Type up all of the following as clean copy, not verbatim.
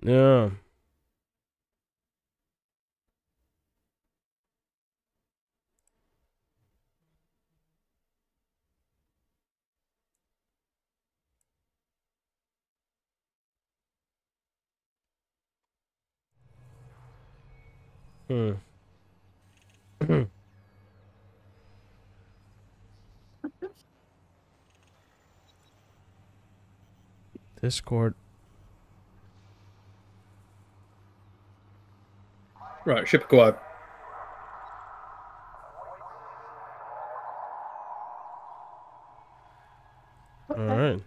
Yeah. Hmm. Discord. Right, ship acquired. All right.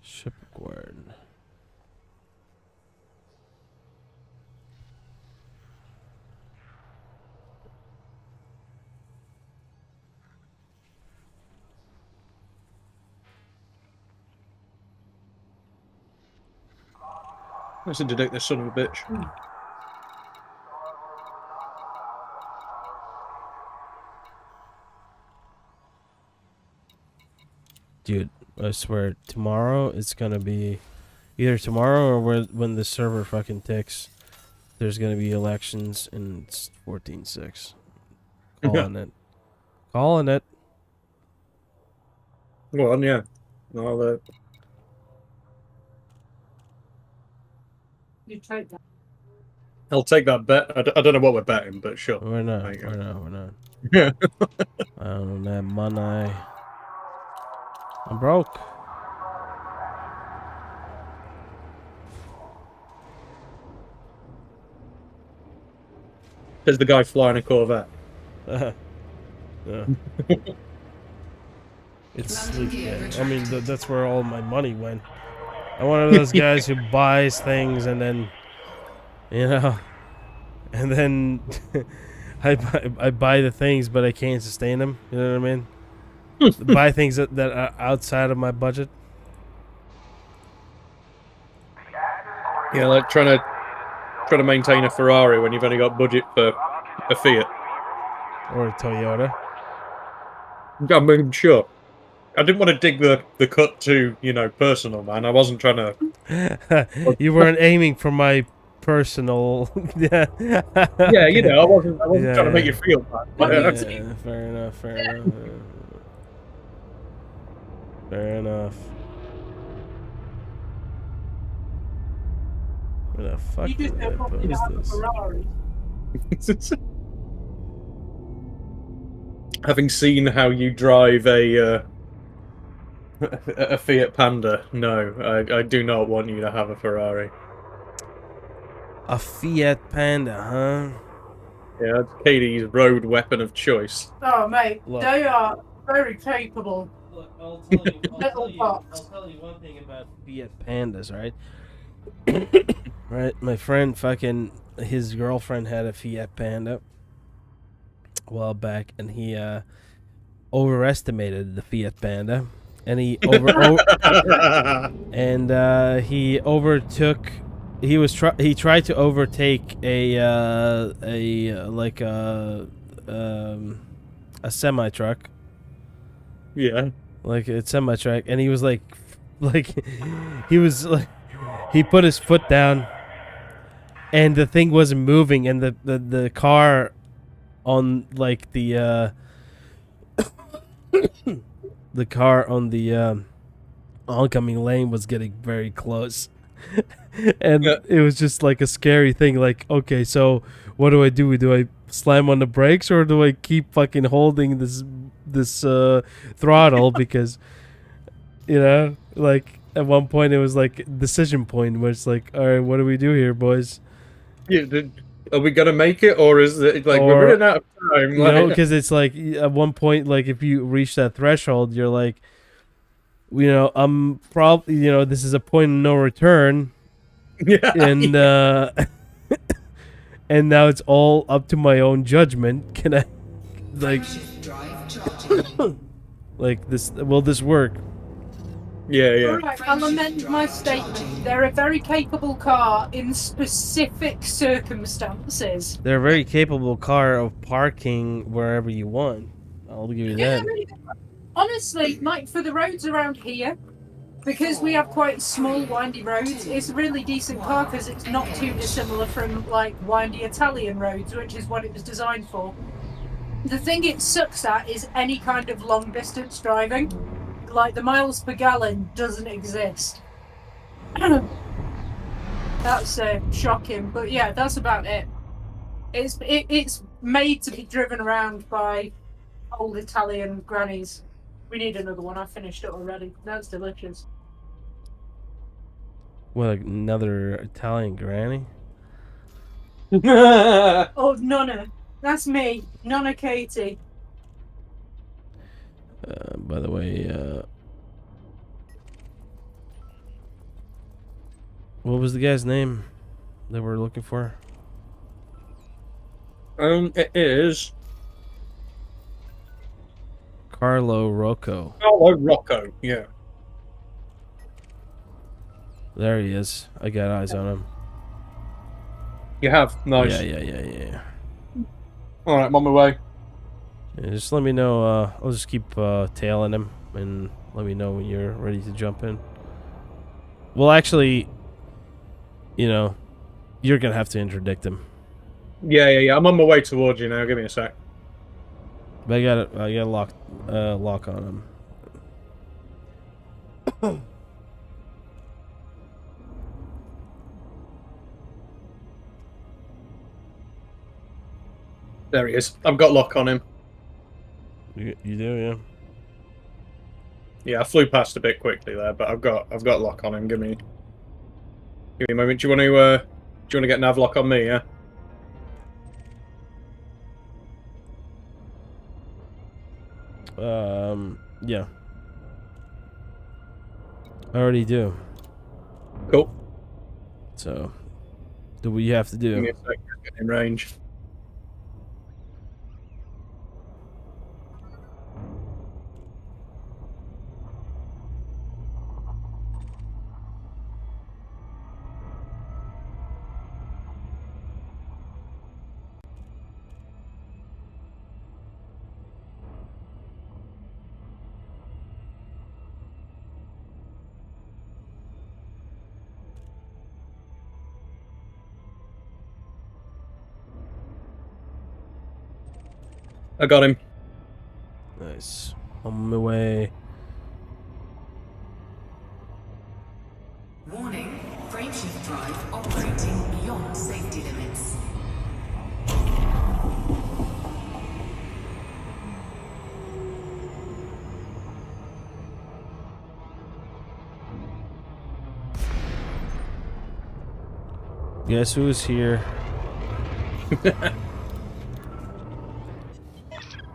Ship acquired. Let's interdict this son of a bitch. Dude, I swear, tomorrow it's gonna be either tomorrow or when the server fucking ticks. There's gonna be elections and it's 14-6. Calling it. Calling it. Go on, yeah. You take that. I'll take that bet. I don't know what we're betting, but sure. We're not. There you go. We're not. Yeah. I don't have money. I'm broke. There's the guy flying a Corvette. Yeah. It's sleep. I mean, that's where all my money went. I'm one of those guys who buys things and then, and then I buy the things, but I can't sustain them. You know what I mean? Buy things that are outside of my budget. Yeah, like trying to maintain a Ferrari when you've only got budget for a Fiat. Or a Toyota. I mean, sure. I didn't want to dig the cut too, personal, man. I wasn't trying to. You weren't aiming for my personal. Yeah, I wasn't trying to make you feel bad. Yeah, fair enough. Fair enough. Where the fuck You just did I don't want me to post have a this? Ferrari. Having seen how you drive a Fiat Panda, no, I do not want you to have a Ferrari. A Fiat Panda, huh? Yeah, that's Katie's road weapon of choice. Oh, mate, Look. they are very capable. Look, I'll tell you box. one thing about Fiat Pandas, right? Right, my friend his girlfriend had a Fiat Panda a while back, and he overestimated the Fiat Panda, and he he overtook. He tried to overtake a semi truck. Yeah. Like a semi truck, and he was he put his foot down, and the thing wasn't moving, and the car on like the the car on the oncoming lane was getting very close. And it was just like a scary thing. Like, okay, so what do I do? Do I slam on the brakes, or do I keep fucking holding this throttle? Because, like at one point it was like decision point where it's like, all right, what do we do here, boys? Yeah, are we gonna make it, or is it like we're running out of time? Because it's like at one point, like if you reach that threshold, you're like, I'm probably, this is a point of no return. Yeah. And and now it's all up to my own judgment. Can I like like this, will this work? Yeah, yeah. Alright, I'll amend my statement. They're a very capable car in specific circumstances. They're a very capable car of parking wherever you want. I'll give you Yeah, that. really. Honestly, like for the roads around here, because we have quite small, windy roads, it's a really decent car because it's not too dissimilar from like windy Italian roads, which is what it was designed for. The thing it sucks at is any kind of long distance driving. Like the miles per gallon doesn't exist. That's shocking, but yeah, that's about it. It's made to be driven around by old Italian grannies. We need another one. I finished it already. That's delicious. What, like another Italian granny? Oh, Nonna. That's me. Nonna Katie. By the way, what was the guy's name that we're looking for? It is Carlo Rocco. oh Rocco. Yeah. There he is. I got eyes on him. You have nice. Yeah. All right, I'm on my way. Yeah, just let me know. I'll just keep tailing him and let me know when you're ready to jump in. Well, actually, you know, you're gonna have to interdict him. Yeah. I'm on my way towards you now. Give me a sec. But I got a lock on him. There he is. I've got lock on him. You do, yeah. Yeah, I flew past a bit quickly there, but I've got lock on him. Give me a moment. Do you want to get nav lock on me? Yeah. Yeah. I already do. Cool. So, do what you have to Give me do. a sec. Get in range. I got him. Nice. On my way. Warning, frameshift drive operating beyond safety limits. Guess who's here?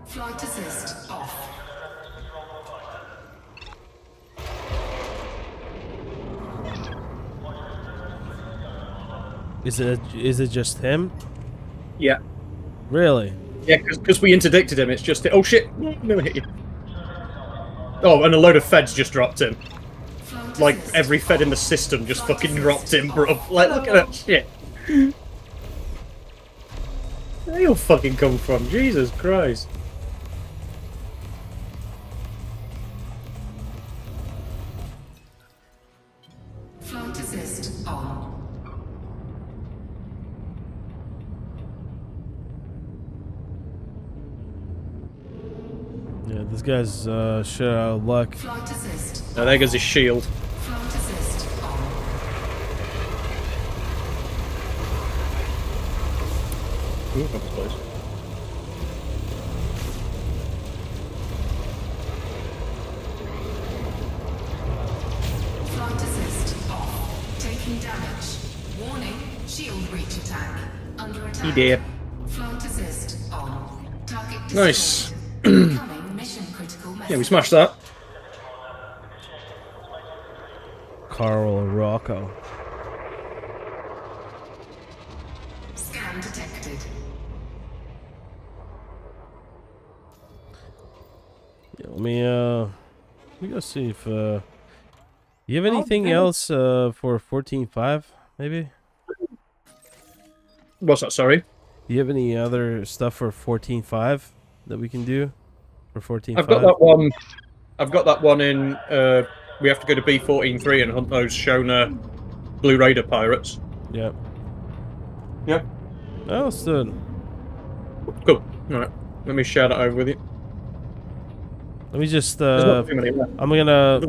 Flight assist off. Is it just him? Yeah. Really? Yeah, because we interdicted him. It's just oh shit! No, hit you. Oh, and a load of feds just dropped him. Flight Like assist every fed in the system just fucking dropped him, bro. Like look at that shit. Where you fucking come from? Jesus Christ. Flight assist on. Yeah, this guy's shit out of luck. Flight assist. Now there goes his shield. Flight assist on. Ooh, that was close. Flight assist off. Taking damage. Warning, shield breach attack. Under attack. He did. Flight assist on. Target Nice. destroyed. Incoming mission critical message. Yeah, we smashed that. Carl Rocco. Scan detected. Yeah, let me go see if You have anything Okay. else for 14.5, maybe? What's that? Sorry. Do you have any other stuff for 14.5 that we can do for 14.5? I've got that one. I've got that one in. We have to go to B14.3 and hunt those Shona Blue Raider pirates. Yep. Yep. Oh, stood. Cool. All right. Let me share that over with you. Let me just. There's not too many left. I'm gonna.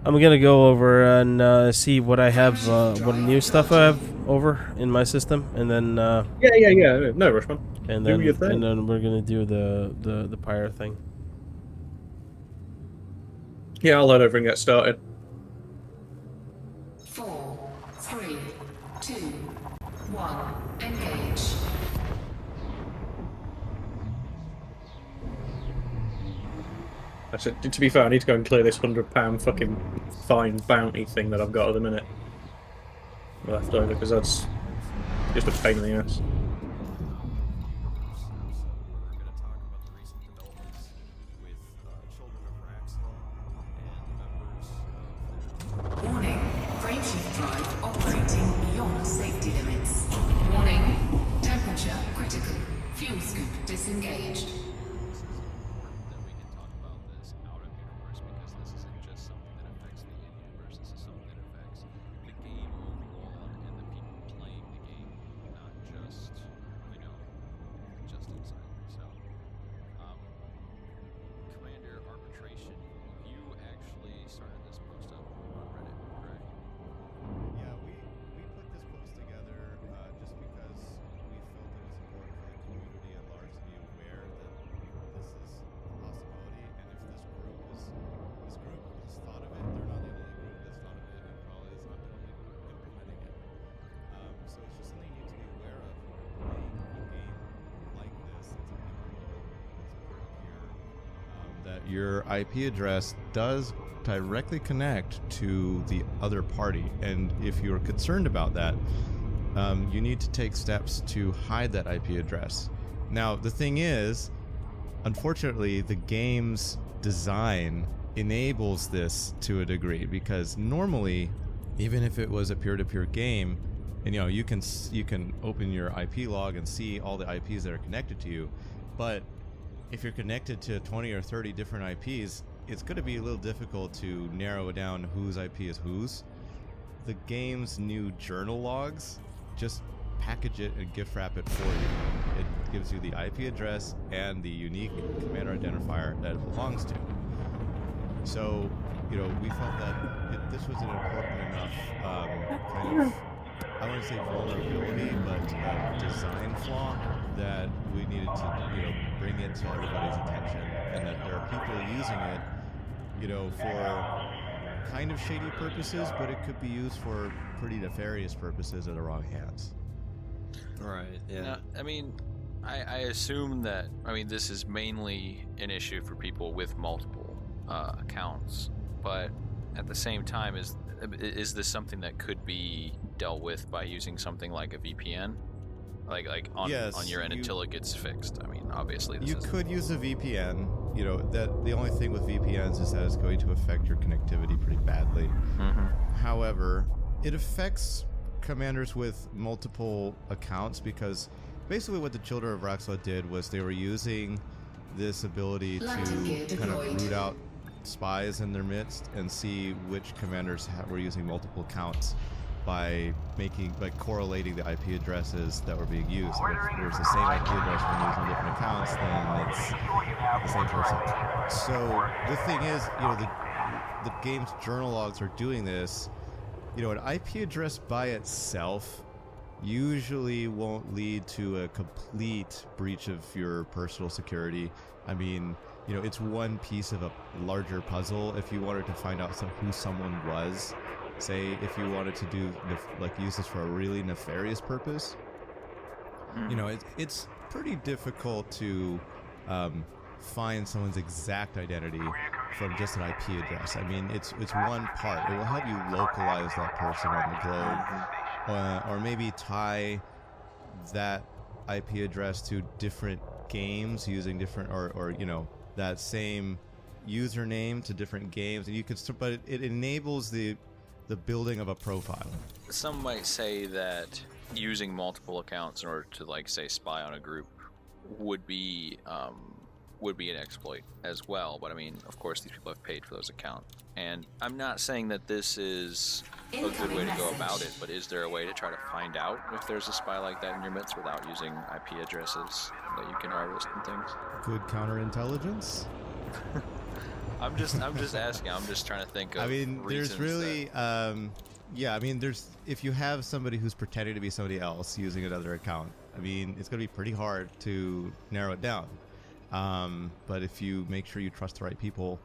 I'm gonna go over and see what I have, what new stuff I have over in my system, and then. Yeah. No rush, man. And Do then, your thing. and then we're gonna do the pirate thing. Yeah, I'll head over and get started. 4, 3, 2, 1. Engage. That's it. To be fair, I need to go and clear this £100 fucking fine bounty thing that I've got at the minute left over, because that's just a pain in the ass. Warning. Frameshift drive operating beyond safety limits. Warning. Temperature critical. Fuel scoop disengaged. That we can talk about this out of universe, because this isn't just something that affects the in-universe, this is something that affects the game overall and the people playing the game, not just, just inside. So, Commander Arbitration, you actually started this post up on Reddit, correct? Yeah, we put this post together just because we felt it was important for the community at large to be aware that this is a possibility, and if this group has thought of it, they're not the only group that's thought of it, and probably is not the only group implementing it. So it's just something you need to be aware of when you're playing a game like this. It's important here that your IP address does directly connect to the other party, and if you're concerned about that, you need to take steps to hide that IP address. Now, the thing is, unfortunately, the game's design enables this to a degree, because normally, even if it was a peer-to-peer game, and you can open your IP log and see all the IPs that are connected to you, but if you're connected to 20 or 30 different IPs, it's going to be a little difficult to narrow down whose IP is whose. The game's new journal logs just package it and gift wrap it for you. It gives you the IP address and the unique commander identifier that it belongs to. So, we felt that this was an important enough kind of, I wouldn't say vulnerability, but design flaw that we needed to, bring it to everybody's attention, and that there are people using it, for kind of shady purposes, but it could be used for pretty nefarious purposes in the wrong hands. Right, yeah. Now, I assume that, this is mainly an issue for people with multiple accounts, but at the same time, is this something that could be dealt with by using something like a VPN? Like on your end until it gets fixed. Obviously you could use a VPN. That the only thing with VPNs is that it's going to affect your connectivity pretty badly. Mm-hmm. However, it affects commanders with multiple accounts, because basically what the Children of Raxla did was they were using this ability to kind of root out spies in their midst and see which commanders were using multiple accounts by correlating the IP addresses that were being used. And if there's the same IP address when using different accounts, then it's the same person. So the thing is, the game's journal logs are doing this. An IP address by itself usually won't lead to a complete breach of your personal security. It's one piece of a larger puzzle. If you wanted to find out who someone was, say if you wanted to do use this for a really nefarious purpose, it's pretty difficult to find someone's exact identity from just an IP address. It's one part. It will help you localize that person on the globe, or maybe tie that IP address to different games using different, or that same username to different games, and you can. But it enables the building of a profile. Some might say that using multiple accounts in order to, like, say, spy on a group would be an exploit as well. But I mean, of course, these people have paid for those accounts, and I'm not saying that this is a good way to go about it. But is there a way to try to find out if there's a spy like that in your midst without using IP addresses that you can harvest and things? Good counterintelligence. I'm just asking. I'm just trying to think of. I mean, there's really, that... yeah. I mean, if you have somebody who's pretending to be somebody else using another account, I mean, it's going to be pretty hard to narrow it down. But if you make sure you trust the right people,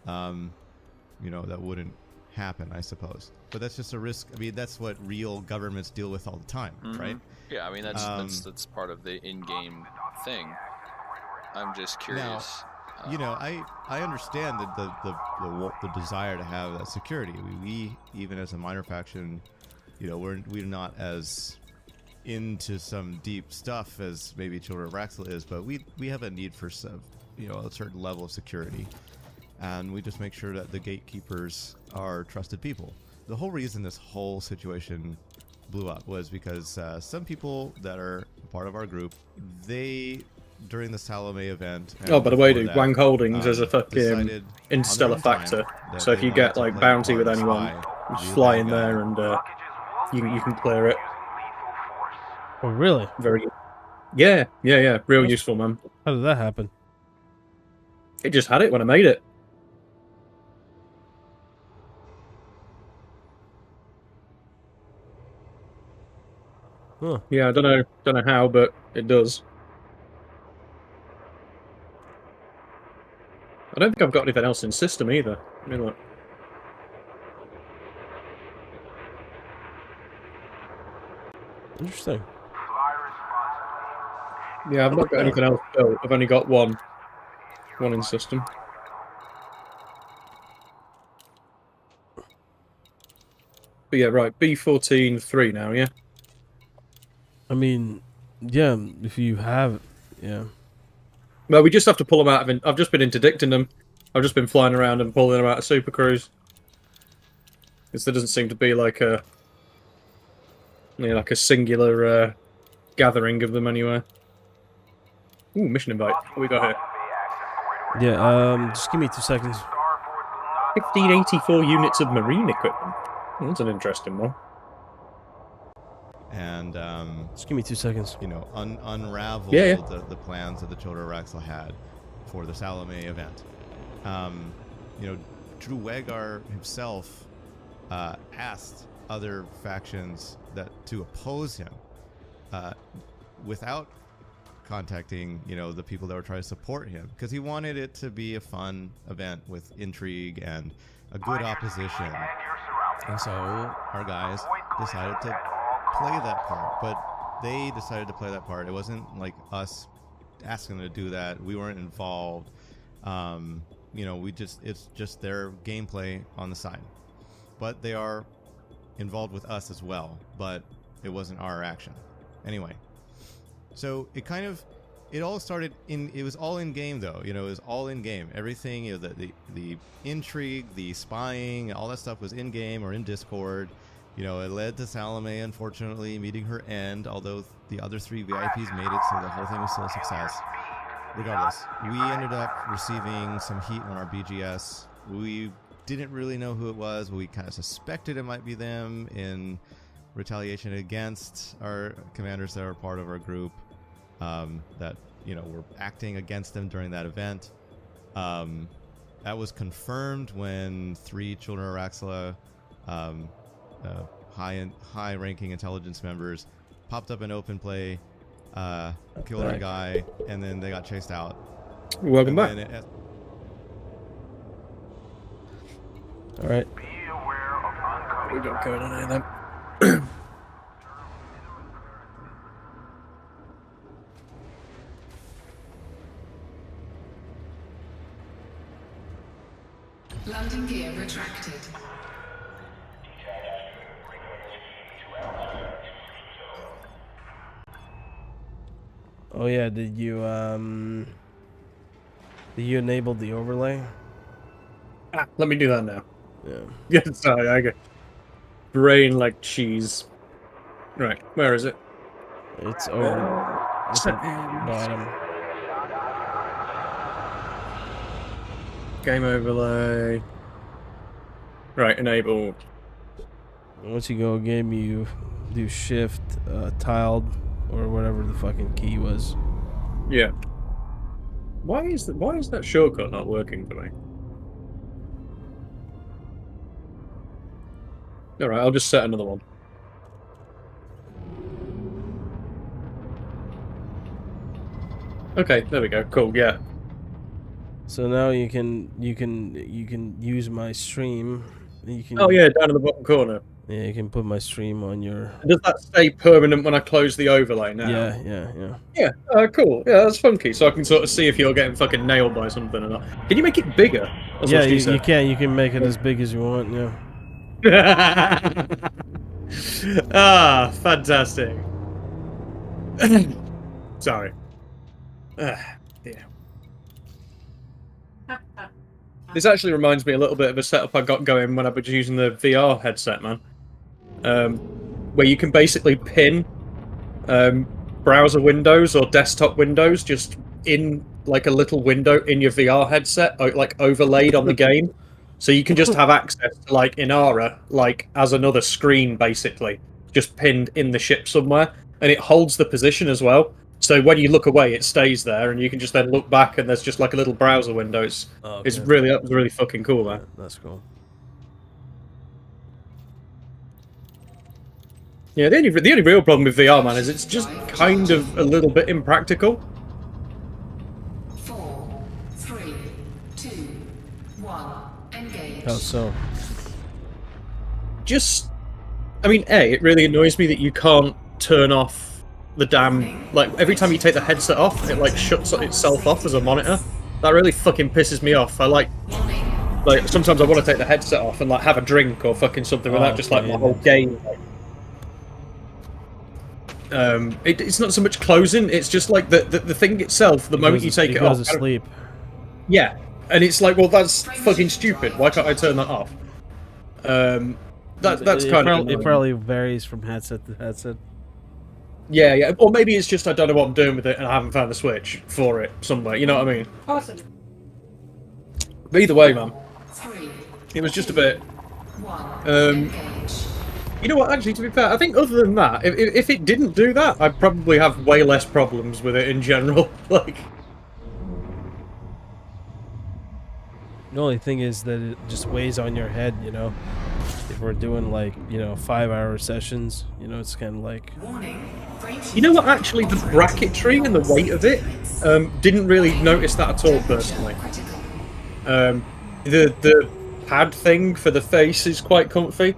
you know, that wouldn't happen, I suppose. But that's just a risk. I mean, that's what real governments deal with all the time, right? Yeah, I mean, that's part of the in-game thing. I'm just curious. Now, you know, I understand that the desire to have that security. We even as a minor faction, you know, we're not as into some deep stuff as maybe Children of Raxel is, but we have a need for some, you know, a certain level of security, and we just make sure that the gatekeepers are trusted people. The whole reason this whole situation blew up was because some people that are part of our group, they during the Salome event. Oh, by the way, dude, Wank Holdings is a fucking interstellar factor. So if you get like bounty with anyone, you just fly in there and you can clear it. Oh, really? Very good. Yeah. Real useful, man. How did that happen? It just had it when I made it. Huh. Yeah, I don't know how, but it does. I don't think I've got anything else in system either. I mean, look. Interesting. Yeah, I've not got anything else built. I've only got one in system. But yeah, right, B14-3 now, yeah? I mean, yeah, if you have, yeah. Well, we just have to pull them out of... I've just been interdicting them. I've just been flying around and pulling them out of Super Cruise. Because there doesn't seem to be like a... you know, like a singular gathering of them anywhere. Ooh, mission invite. What we got here? Yeah, just give me 2 seconds. 1584 units of marine equipment. Oh, that's an interesting one. And Just give me 2 seconds. you know, unravel Yeah. the plans that the Children of Raxel had for the Salome event. You know, Drew Wegar himself asked other factions to oppose him without contacting, you know, the people that were trying to support him, because he wanted it to be a fun event with intrigue and a good opposition. And so our guys decided to play that part, but they decided to play that part. It wasn't like us asking them to do that. We weren't involved. You know, it's just their gameplay on the side, but they are involved with us as well, but it wasn't our action. Anyway, so it all started it was all in game though, you know, it was all in game. Everything, you know, the intrigue, the spying, all that stuff was in game or in Discord. You know, it led to Salome, unfortunately, meeting her end, although the other 3 VIPs made it, so the whole thing was still a success. Regardless, we ended up receiving some heat on our BGS. We didn't really know who it was, but we kind of suspected it might be them in retaliation against our commanders that were part of our group, that, you know, were acting against them during that event. That was confirmed when 3 Children of Raxela, high-ranking intelligence members popped up in open play, killed our guy, and then they got chased out. Welcome back. All right. What we got going on here then? Landing gear retracted. Oh yeah, did you enable the overlay? Let me do that now. Yeah. Yeah, sorry, I get brain like cheese. Right, where is it? It's over at the bottom. Game overlay. Right, enable. Once you go game, you do shift, tiled, or whatever the fucking key was. Yeah. Why is that shortcut not working for me? Alright, I'll just set another one. Okay, there we go. Cool, yeah. So now you can use my stream. You can, Oh yeah, down in the bottom corner. Yeah, you can put my stream on your. Does that stay permanent when I close the overlay now? Yeah. Yeah, cool. Yeah, that's funky. So I can sort of see if you're getting fucking nailed by something or not. Can you make it bigger? That's Yeah, what she you said. can. You can make it as big as you want. Yeah. Ah, fantastic. Sorry. Yeah. This actually reminds me a little bit of a setup I got going when I was using the VR headset, man. Where you can basically pin browser windows or desktop windows just in like a little window in your VR headset, like overlaid on the game. So you can just have access to like Inara, like as another screen, basically, just pinned in the ship somewhere, and it holds the position as well. So when you look away, it stays there, and you can just then look back, and there's just like a little browser window. It's really fucking cool, man. That's cool. Yeah, the only real problem with VR, man, is it's just kind of a little bit impractical. 4, 3, 2, 1, engage. How so? Just, I mean, it really annoys me that you can't turn off the damn, like, every time you take the headset off, it, like, shuts itself off as a monitor. That really fucking pisses me off. I like, sometimes I want to take the headset off and, like, have a drink or fucking something without just, like, my whole game, like, it's not so much closing, it's just, like, the thing itself, the moment you take it off. It goes asleep. Yeah, and it's like, well, that's fucking stupid. Why can't I turn that off? That's kind of... It probably varies from headset to headset. Yeah, or maybe it's just I don't know what I'm doing with it and I haven't found the switch for it somewhere, you know what I mean? Awesome. But either way, man, 3, it was just a bit... 1, engage. You know what, actually, to be fair, I think other than that, if it didn't do that, I'd probably have way less problems with it in general, like... The only thing is that it just weighs on your head, you know? If we're doing, like, 5-hour sessions, it's kind of like... You know what, actually, the bracketry and the weight of it, didn't really notice that at all, personally. The pad thing for the face is quite comfy.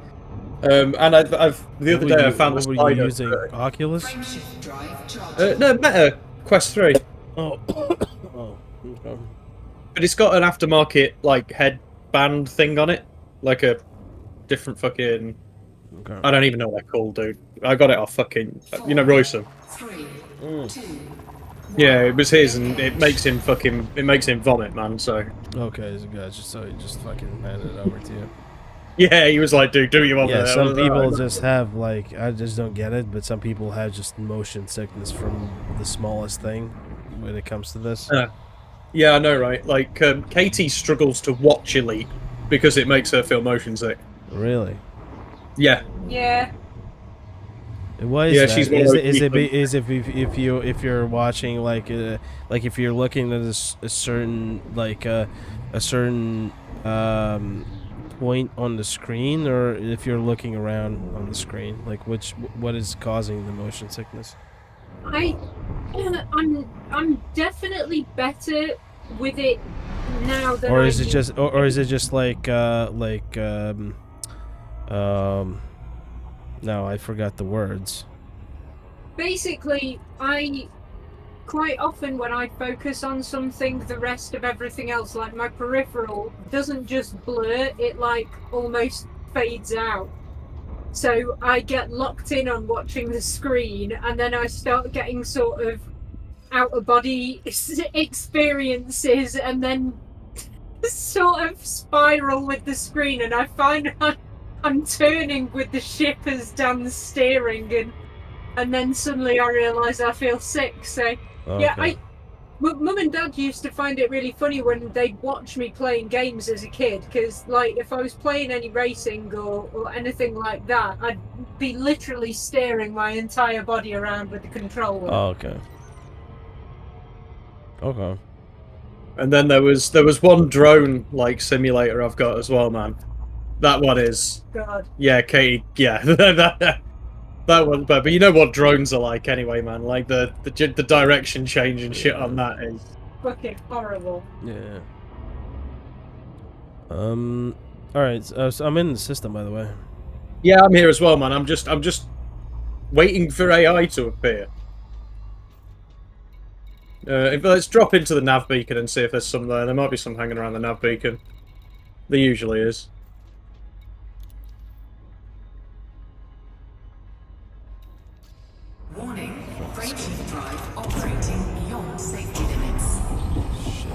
And I've the other day I found the slider. Were you using Oculus? No, Meta Quest 3. Oh. Oh, okay. But it's got an aftermarket, like, headband thing on it. Like a different fucking... Okay. I don't even know what they're called, dude. I got it off fucking... Royston. 3, 2, Yeah, it was his, and it makes him vomit, man, so... Okay, so he just fucking handed it over to you. Yeah, he was like, dude, do what you want Yeah, with it. some people just have, like, I just don't get it, but some people have just motion sickness from the smallest thing when it comes to this. Yeah, I know, right? Like, Katie struggles to watch Elite because it makes her feel motion sick. Really? Yeah. Yeah. Why is Yeah, that? she's one of those Is if you're watching like if you're looking at a certain point on the screen, or if you're looking around on the screen, like what is causing the motion sickness? I'm definitely better with it now than Or is it just like no, I forgot the words. Basically, I quite often when I focus on something, the rest of everything else, like my peripheral, doesn't just blur, it like almost fades out. So I get locked in on watching the screen, and then I start getting sort of out-of-body experiences, and then sort of spiral with the screen, and I find I'm turning with the ship as Dan's steering, and then suddenly I realise I feel sick. So yeah, Okay. Mum and Dad used to find it really funny when they'd watch me playing games as a kid, because like if I was playing any racing or anything like that, I'd be literally steering my entire body around with the controller. Oh, okay. Okay. And then there was one drone like simulator I've got as well, man. That one is God. yeah, Katie. Yeah, that one. But you know what drones are like anyway, man. Like the direction change and shit on that is. Fucking horrible. Yeah. All right. So I'm in the system, by the way. Yeah, I'm here as well, man. I'm just waiting for AI to appear. Let's drop into the nav beacon and see if there's some there. There might be some hanging around the nav beacon. There usually is. Warning, braking drive operating beyond safety limits. Shit.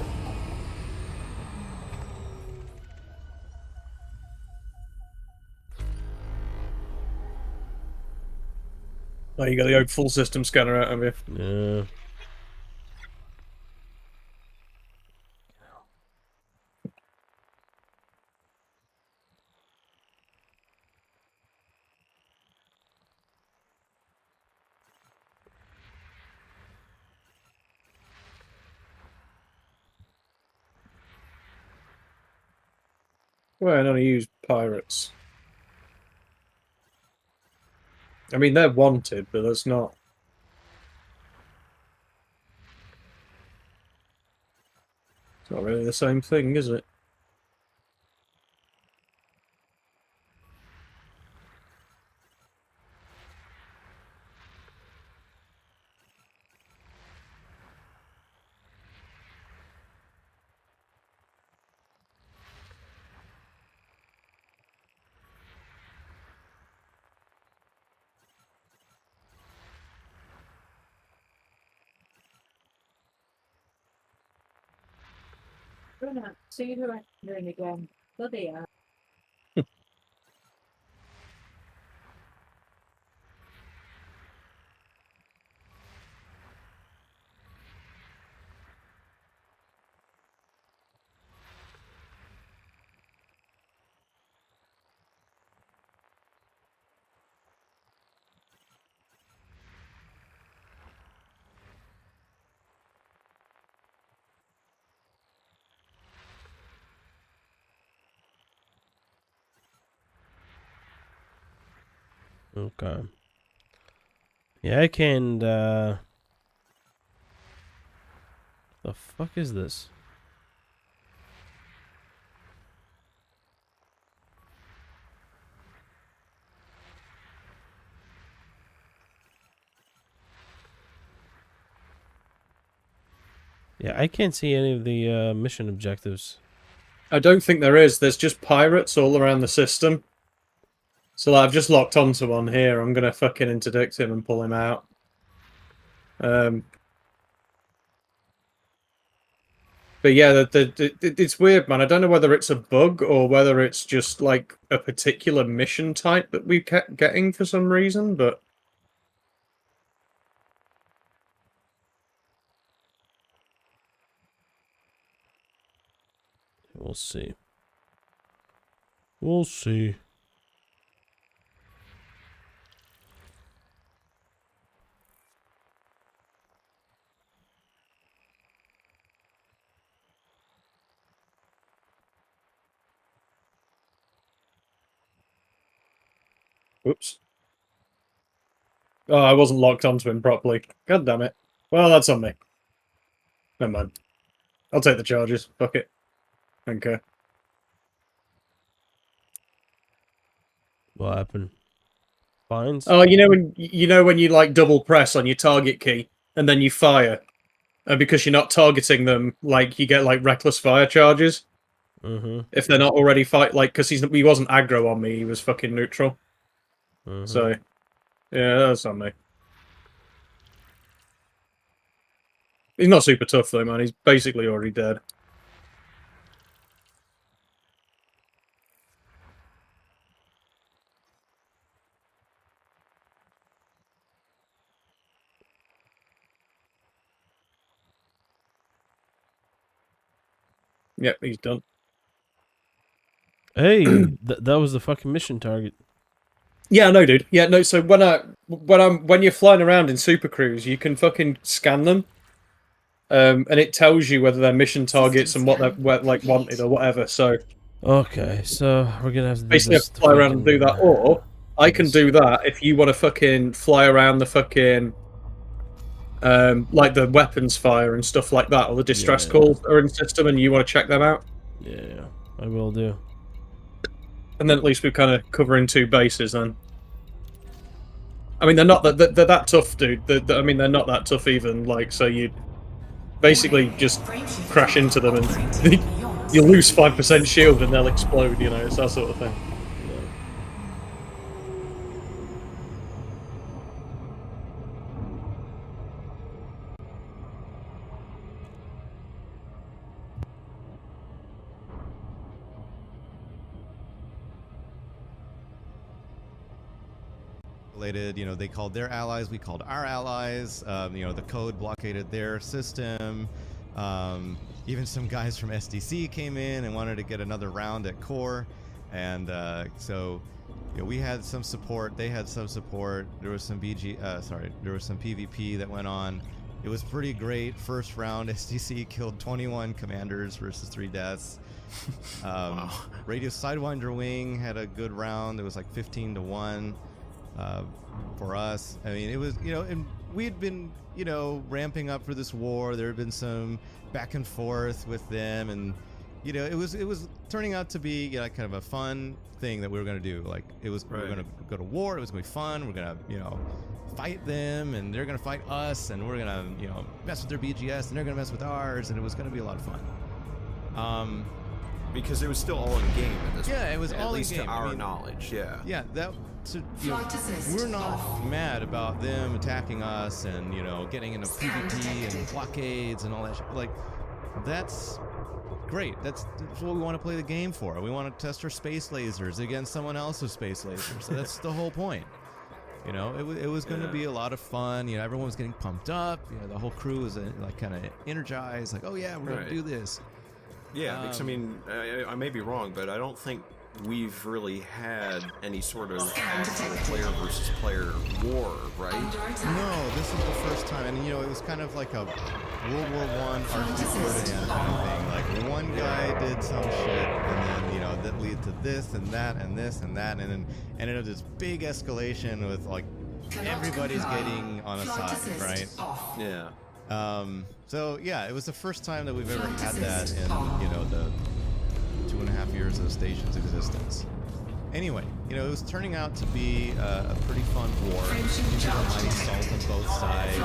Oh, you got the old full system scanner out of you. Yeah. Well, I only use pirates. I mean, they're wanted, but that's not. It's not really the same thing, is it? Gonna see who I'm doing again. Bloody hell. Okay. Yeah, I can. The fuck is this? Yeah, I can't see any of the mission objectives. I don't think there is. There's just pirates all around the system. So like, I've just locked onto one here. I'm gonna fucking interdict him and pull him out. But yeah, it's weird, man. I don't know whether it's a bug or whether it's just like a particular mission type that we kept getting for some reason, but We'll see. We'll see. oops. Oh, I wasn't locked onto him properly. God damn it. Well, that's on me. Never mind. I'll take the charges. Fuck it. Okay. What happened? Fines? Oh, when you like double press on your target key and then you fire, and because you're not targeting them, like you get like reckless fire charges Mm-hmm. if they're not already because he wasn't aggro on me, he was fucking neutral. Mm-hmm. So yeah, that's on me. He's not super tough though, man. He's basically already dead. Yep, he's done. Hey, that was the fucking mission target. Yeah, no, dude. Yeah, no. So when you're flying around in Super Cruise, you can fucking scan them, and it tells you whether they're mission targets and what they're like wanted or whatever. So Okay, so we're gonna have to do basically, have this. to fly around and do that, or I can this. do that if you want to fucking fly around the fucking like the weapons fire and stuff like that, or the distress calls that are in the system, and you want to check them out. Yeah, I will do. And then at least we're kind of covering 2 bases then. I mean, they're not that they're that tough, dude. I mean, they're not that tough even. Like, so you basically just crash into them and you lose 5% shield and they'll explode. You know, it's that sort of thing. You know, they called their allies, we called our allies. You know, the code blockaded their system. Even some guys from SDC came in and wanted to get another round at core, and so you know, we had some support. They had some support. There was some there was some PvP that went on. It was pretty great. First round, SDC killed 21 commanders versus 3 deaths. Wow. Radio Sidewinder Wing had a good round. It was like 15-1. For us, I mean, it was, you know, and we had been, you know, ramping up for this war. There had been some back and forth with them, and you know, it was turning out to be, you know, kind of a fun thing that we were going to do. Like, it was, we were going to go to war. It was going to be fun. We're going to, you know, fight them, and they're going to fight us, and we're going to, you know, mess with their BGS, and they're going to mess with ours, and it was going to be a lot of fun. Because it was still all in game at this point. Yeah, it was all in least game. to our knowledge. Yeah. Yeah, that. So, you know, we're not mad about them attacking us and, you know, getting into PvP and blockades and all that shit. Like, that's great. That's what we want to play the game for. We want to test our space lasers against someone else's space lasers. So that's the whole point. You know, it was going to be a lot of fun. You know, everyone was getting pumped up. You know, the whole crew was like kind of energized. Like, oh yeah, we're going to do this. Yeah, because I mean, I may be wrong, but I don't think we've really had any sort of player versus player war, right? No, this is the first time, and you know, it was kind of like a World War I Arctic kind of thing. Like, one guy did some shit, and then, you know, that lead to this and that and this and that, and then ended up this big escalation with like everybody's getting on a side, right? Yeah. So yeah, it was the first time that we've ever had that in, you know, the 2.5 years of the station's existence. Anyway, you know, it was turning out to be a pretty fun war. Mighty salt on both sides.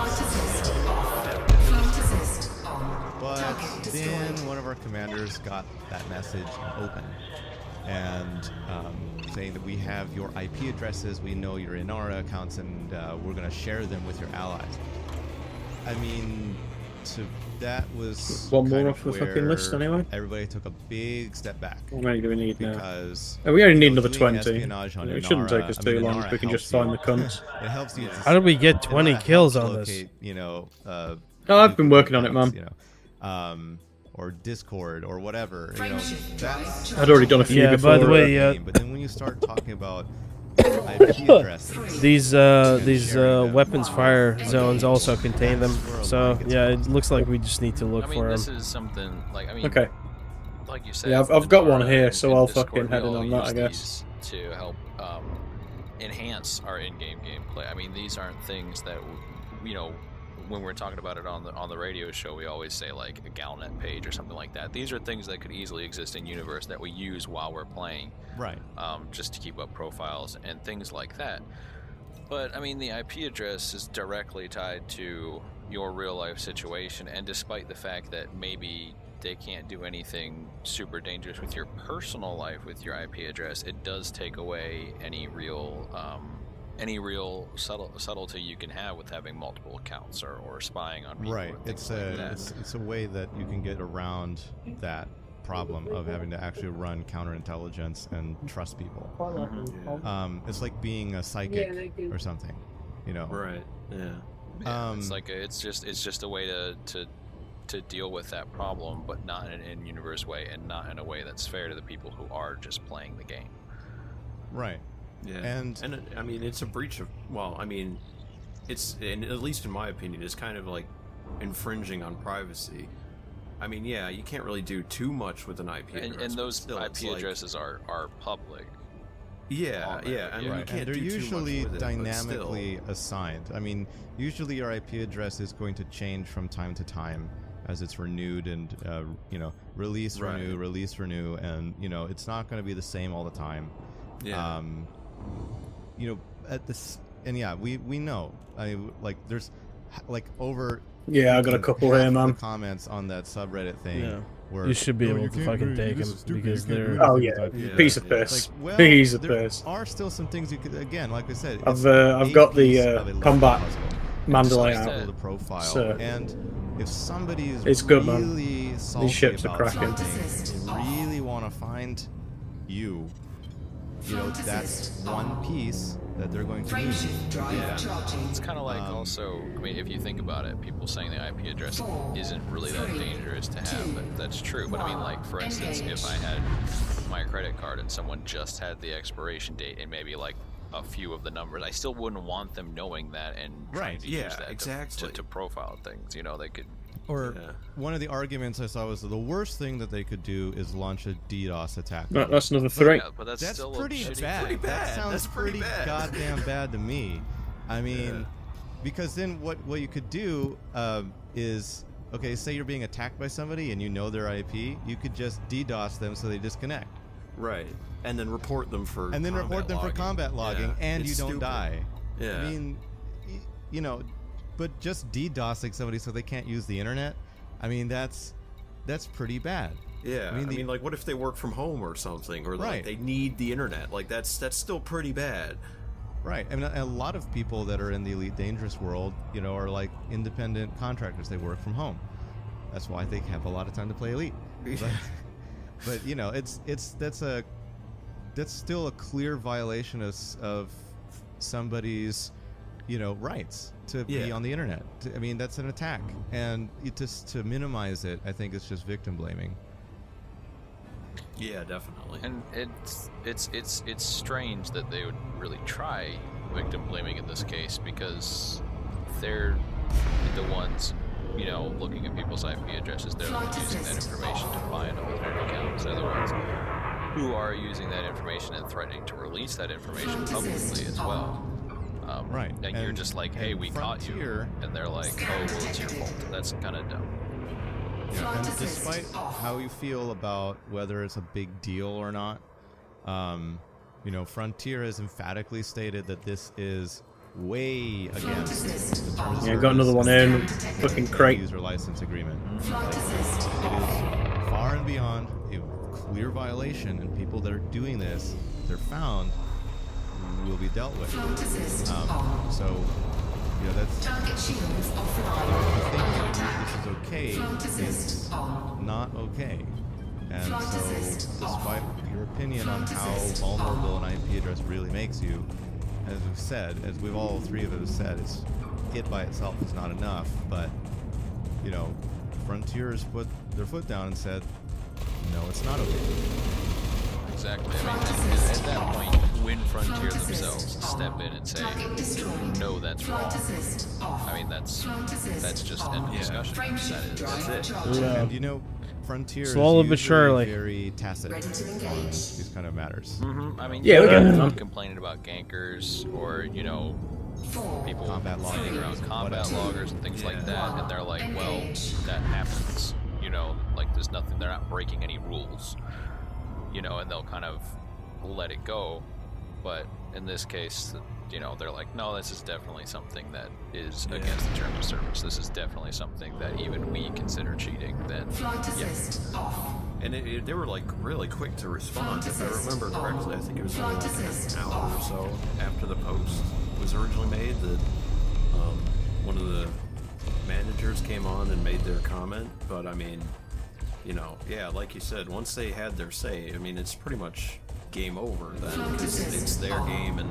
But then one of our commanders got that message open, and saying that we have your IP addresses, we know you're in our accounts, and we're going to share them with your allies. I mean, so that was one more off the fucking list anyway. Everybody took a big step back. How many do we need because now? We only need another 20. It shouldn't take us too long if we can just find the cunts. It helps you. How did we get 20 kills on this? You know, oh, I've been working on it, man. You know, or Discord or whatever. You know, that's, I'd already done a few before. By the way, but then when you start talking about IP addresses, these weapons fire zones also contain them. So yeah, it looks like we just need to look for them. This is something like, I mean, okay. Like you said, yeah, I've got one here, in so I'll Discord, fucking head in on that, I guess. To help enhance our in-game gameplay. I mean, these aren't things that, you know, when we're talking about it on the radio show, we always say like a Galnet page or something like that. These are things that could easily exist in universe that we use while we're playing, right? Just to keep up profiles and things like that. But I mean, the IP address is directly tied to your real life situation, and despite the fact that maybe they can't do anything super dangerous with your personal life with your IP address, it does take away any real subtlety you can have with having multiple accounts or spying on people. Right. It's a way that you can get around that problem of having to actually run counterintelligence and trust people. Mm-hmm. It's like being a psychic or something, you know. Right. Yeah. It's like it's just a way to to deal with that problem, but not in an in-universe way, and not in a way that's fair to the people who are just playing the game. Right. Yeah, And I mean, it's a breach of. Well, I mean, it's, and at least in my opinion, it's kind of like infringing on privacy. I mean, yeah, you can't really do too much with an IP address. And those still, IP addresses are public. Yeah, yeah. I mean, you and can't they're do usually too much with it, but dynamically assigned. I mean, usually your IP address is going to change from time to time as it's renewed and release, Right. renew, release, renew, and it's not going to be the same all the time. Yeah. At this, and yeah, we know. I mean, like there's like over. Yeah, I got a couple half here, of man. the comments on that subreddit thing. Yeah. Where, You should be "No, able you to can't fucking do- take this them is stupid, because you can't do they're. Oh this yeah, with IP piece of address." piss. Like, well, Piece of there piss. are still some things you could, again, like I said, I've it's got a the piece of a combat puzzle. Mandalay It's out. possible to profile, So, and if somebody is it's good, man. really salty These ships are about cracking. something, they really want to find you, that's one piece that they're going to use. It's kind of like also, I mean, if you think about it, people saying the IP address isn't really that dangerous to have, but that's true. But I mean, like, for instance, if I had my credit card and someone just had the expiration date and maybe like a few of the numbers, I still wouldn't want them knowing that and trying Right, to yeah, use that exactly. to profile things. They could. Or Yeah. one of the arguments I saw was that the worst thing that they could do is launch a DDoS attack. Right, that's another 3. Yeah, but that's still pretty a shitty. bad. Pretty That bad. sounds That's pretty bad. goddamn bad to me. I mean, Yeah. because then what you could do is, okay, say you're being attacked by somebody and you know their IP, you could just DDoS them so they disconnect. Right. And then report them for And then combat report them for logging. combat logging, Yeah, and it's you don't stupid. die. Yeah. I mean, but just DDoSing somebody so they can't use the internet, I mean, that's pretty bad. Yeah, I mean, like, what if they work from home or something, or Right. like they need the internet? Like, that's still pretty bad. Right. I mean, a lot of people that are in the Elite Dangerous world, are like independent contractors. They work from home. That's why they have a lot of time to play Elite. But that's still a clear violation of somebody's, rights to be Yeah. on the internet. I mean, that's an attack, and just to minimize it, I think it's just victim blaming. Yeah, definitely. And it's strange that they would really try victim blaming in this case, because they're the ones, looking at people's IP addresses. They're the ones using that information to find alternate accounts. They're the ones who are using that information and threatening to release that information publicly as well. Right. And you're just like, hey, we caught you. Frontier- And they're like, oh, well, it's your fault. That's kind of dumb. And despite how you feel about whether it's a big deal or not, Frontier has emphatically stated that this is way against the terms of Yeah, got another one in. Fucking crate. user license agreement. Like, it is far and beyond a clear violation, and people that are doing this, if they're found, will be dealt with. So, that's. Target shields The offline. thing that this is okay is not okay. And so, despite your opinion on how vulnerable an IP address really makes you, as we've said, as we've all three of us said, it by itself is not enough. But, Frontiers put their foot down and said, no, it's not okay. Exactly. I mean, at that point, when Frontier themselves step in and say, no, that's wrong, I mean, that's just end of discussion. That's it. Yeah. And Frontier Slowly is but usually surely. very tacit on these kind of matters. I mean, Yeah, we get people them. complaining about gankers or, people Combat logging, complaining around combat whatever. loggers and things like that, and they're like, well, that happens, like there's nothing, they're not breaking any rules, and they'll kind of let it go. But in this case, they're like, no, this is definitely something that is against the terms of service. This is definitely something that even we consider cheating. Then, yeah. And they were like really quick to respond. If I remember correctly, I think it was only like an hour or so after the post was originally made that one of the managers came on and made their comment. But I mean, yeah, like you said, once they had their say, I mean, it's pretty much game over then, because it's their game and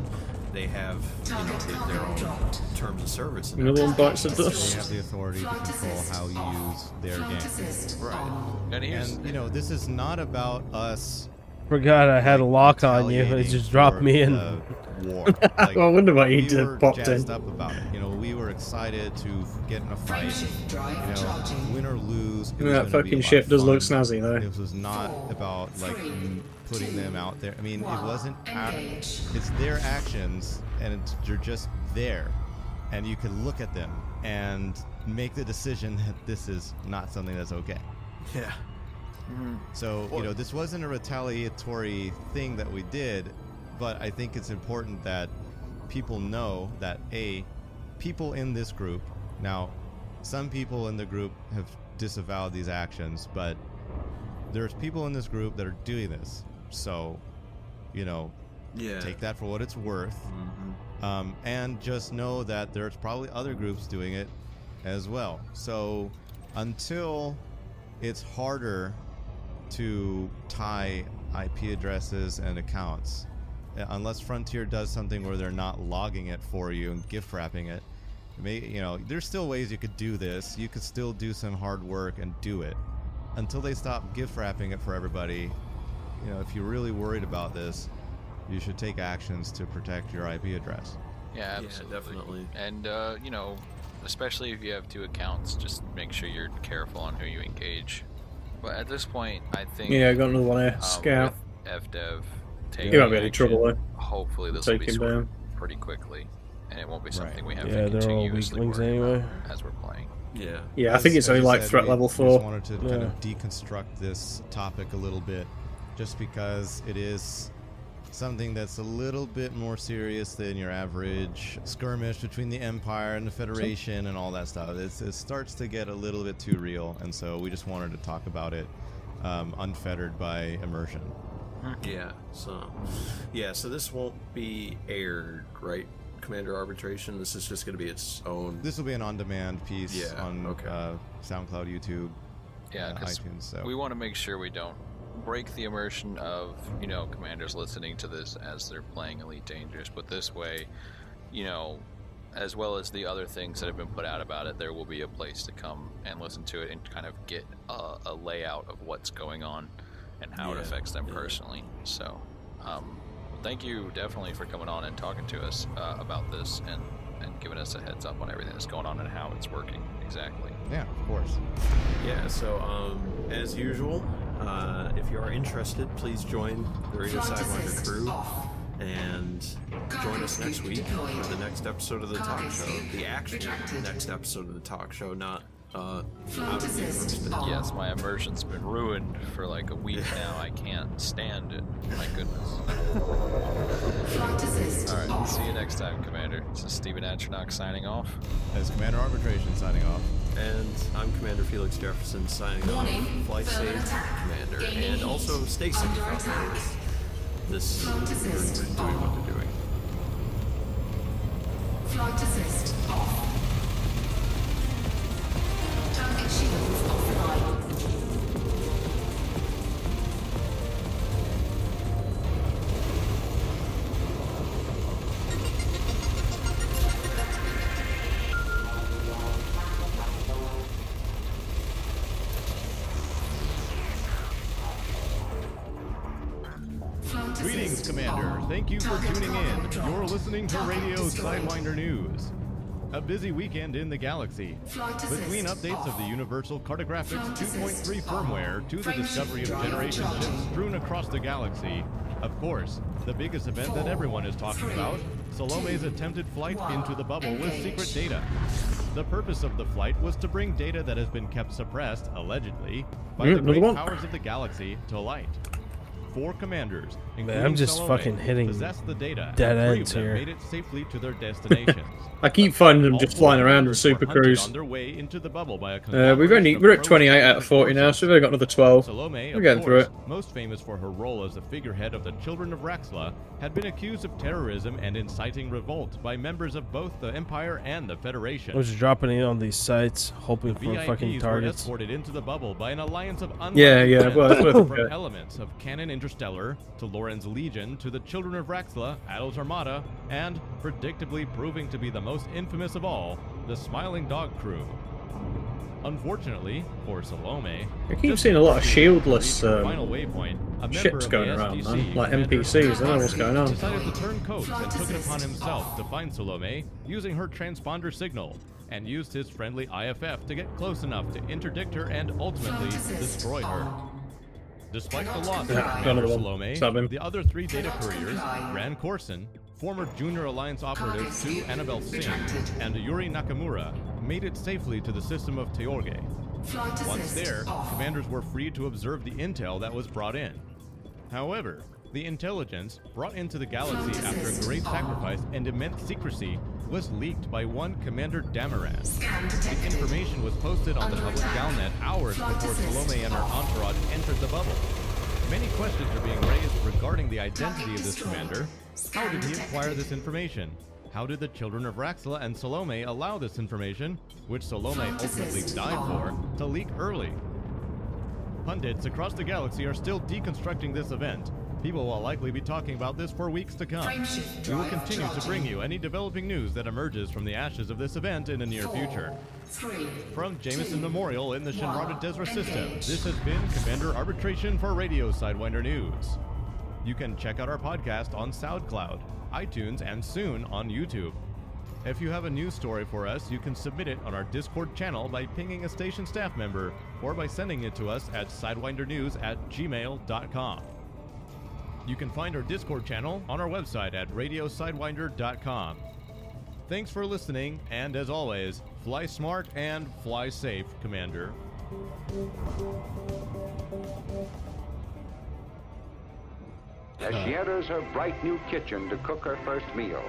they have their own terms of service. And Another one bites the They dust. have the authority to control how you use their game. right. And here's And this is not about us. Forgot I had a lock on you. It retaliating just dropped for me in. the War. Like, Well, I wonder why we you were popped jazzed in. up about it. We were excited to get in a fight. Win or lose. It was That gonna be a fucking lot ship of does look fun. snazzy though. This was not about putting them out there. I mean, it wasn't. It's their actions, and you're just there, and you can look at them and make the decision that this is not something that's okay. Yeah. So, this wasn't a retaliatory thing that we did, but I think it's important that people know that, people in this group, now, some people in the group have disavowed these actions, but there's people in this group that are doing this. So, Yeah. take that for what it's worth. And just know that there's probably other groups doing it as well. So, until it's harder to tie IP addresses and accounts, unless Frontier does something where they're not logging it for you and gift wrapping it, there's still ways you could do this. You could still do some hard work and do it. Until they stop gift wrapping it for everybody, if you're really worried about this, you should take actions to protect your IP address. Yeah, absolutely. Yeah, definitely. And especially if you have two accounts, just make sure you're careful on who you engage. But at this point, I think Yeah, I got another one here. Scout. with FDev He taking won't be any action, trouble though. hopefully this will Take be him sorted down. pretty quickly, and it won't be something we have Yeah, to they're all continuously weaklings worry anyway. about as we're playing. Yeah. Yeah, I think it's only As you like said, threat we level just 4. wanted to kind of deconstruct this topic a little bit, just because it is something that's a little bit more serious than your average skirmish between the Empire and the Federation and all that stuff. It starts to get a little bit too real, and so we just wanted to talk about it unfettered by immersion. Yeah. So this won't be aired, right? Commander Arbitration. This is just going to be its own. This will be an on-demand piece on SoundCloud, YouTube, Yeah, because iTunes. So we want to make sure we don't break the immersion of commanders listening to this as they're playing Elite Dangerous, but this way, as well as the other things that have been put out about it, there will be a place to come and listen to it and kind of get a layout of what's going on and how it affects them personally. So thank you definitely for coming on and talking to us about this and giving us a heads up on everything that's going on and how it's working exactly. yeah, of course. Yeah. So as usual, if you are interested, please join the Radio Sidewinder crew and join us next week for the next episode of the talk show. The actual next episode of the talk show, not out of the universe. But Yes, my immersion's been ruined for like a week now. I can't stand it. My goodness. Alright, see you next time, Commander. This is Steven Atronach signing off. As Commander Arbitration signing off. And I'm Commander Felix Jefferson signing off. Fly safe, Commander, and also stay safe out there with this group doing what they're doing. Flight assist off. Target shields offline. Greetings, Commander. Thank you for tuning in. You're listening to Radio Sidewinder News. A busy weekend in the galaxy. Between updates of the Universal Cartographics 2.3 firmware to the discovery of generation ships strewn across the galaxy, of course, the biggest event that everyone is talking about, Salome's attempted flight into the bubble with secret data. The purpose of the flight was to bring data that has been kept suppressed, allegedly, by the great powers of the galaxy to light. 4 commanders, including I'm just Salome, fucking hitting possessed the data, dead and 3 ends of them here. made it safely to their destinations. I keep finding them All just 4 flying around in commanders Super were hunted Cruise. on their way into the bubble by a We're at 28 out of 40 now, so we've only got another 12. Salome, We're of getting through course, it. most famous for her role as the figurehead of the Children of Raxla, had been accused of terrorism and inciting revolt by members of both the Empire and the Federation. I was just dropping in on these sites, hoping The for VIPs fucking were targets. escorted into the bubble by an alliance of Yeah, unlikely well, that's friends worth from it. elements of canon Interstellar, to Loren's Legion, to the Children of Raxla, Adul's Armada, and, predictably proving to be the most infamous of all, the Smiling Dog Crew. Unfortunately, for Salome, I keep seeing a lot of shieldless final waypoint, a member ships of going the around, SDC, man. Like Commander NPCs, I don't know what's going on. decided to turn coast and took it upon himself to find Salome using her transponder signal, and used his friendly IFF to get close enough to interdict her and ultimately destroy her. Despite the loss of Commander Salome, the other 3 data couriers, Rand Corson, former Junior Alliance operative Sue Annabelle Singh, and Yuri Nakamura, made it safely to the system of Teorge. Once there, commanders were free to observe the intel that was brought in. However, the intelligence brought into the galaxy after a great sacrifice and immense secrecy was leaked by one Commander Damaran. The information was posted on the public Galnet hours before Salome and her entourage entered the bubble. Many questions are being raised regarding the identity of this commander. How did he acquire this information? How did the Children of Raxla and Salome allow this information, which Salome ultimately died for, to leak early? Pundits across the galaxy are still deconstructing this event. People will likely be talking about this for weeks to come. We will continue to bring you any developing news that emerges from the ashes of this event in the near future. From Jameson Memorial in the Shinrada Desra system, this has been Commander Arbitration for Radio Sidewinder News. You can check out our podcast on SoundCloud, iTunes, and soon on YouTube. If you have a news story for us, you can submit it on our Discord channel by pinging a station staff member or by sending it to us at sidewindernews@gmail.com. You can find our Discord channel on our website at radiosidewinder.com. Thanks for listening, and as always, fly smart and fly safe, Commander. As she enters her bright new kitchen to cook her first meal,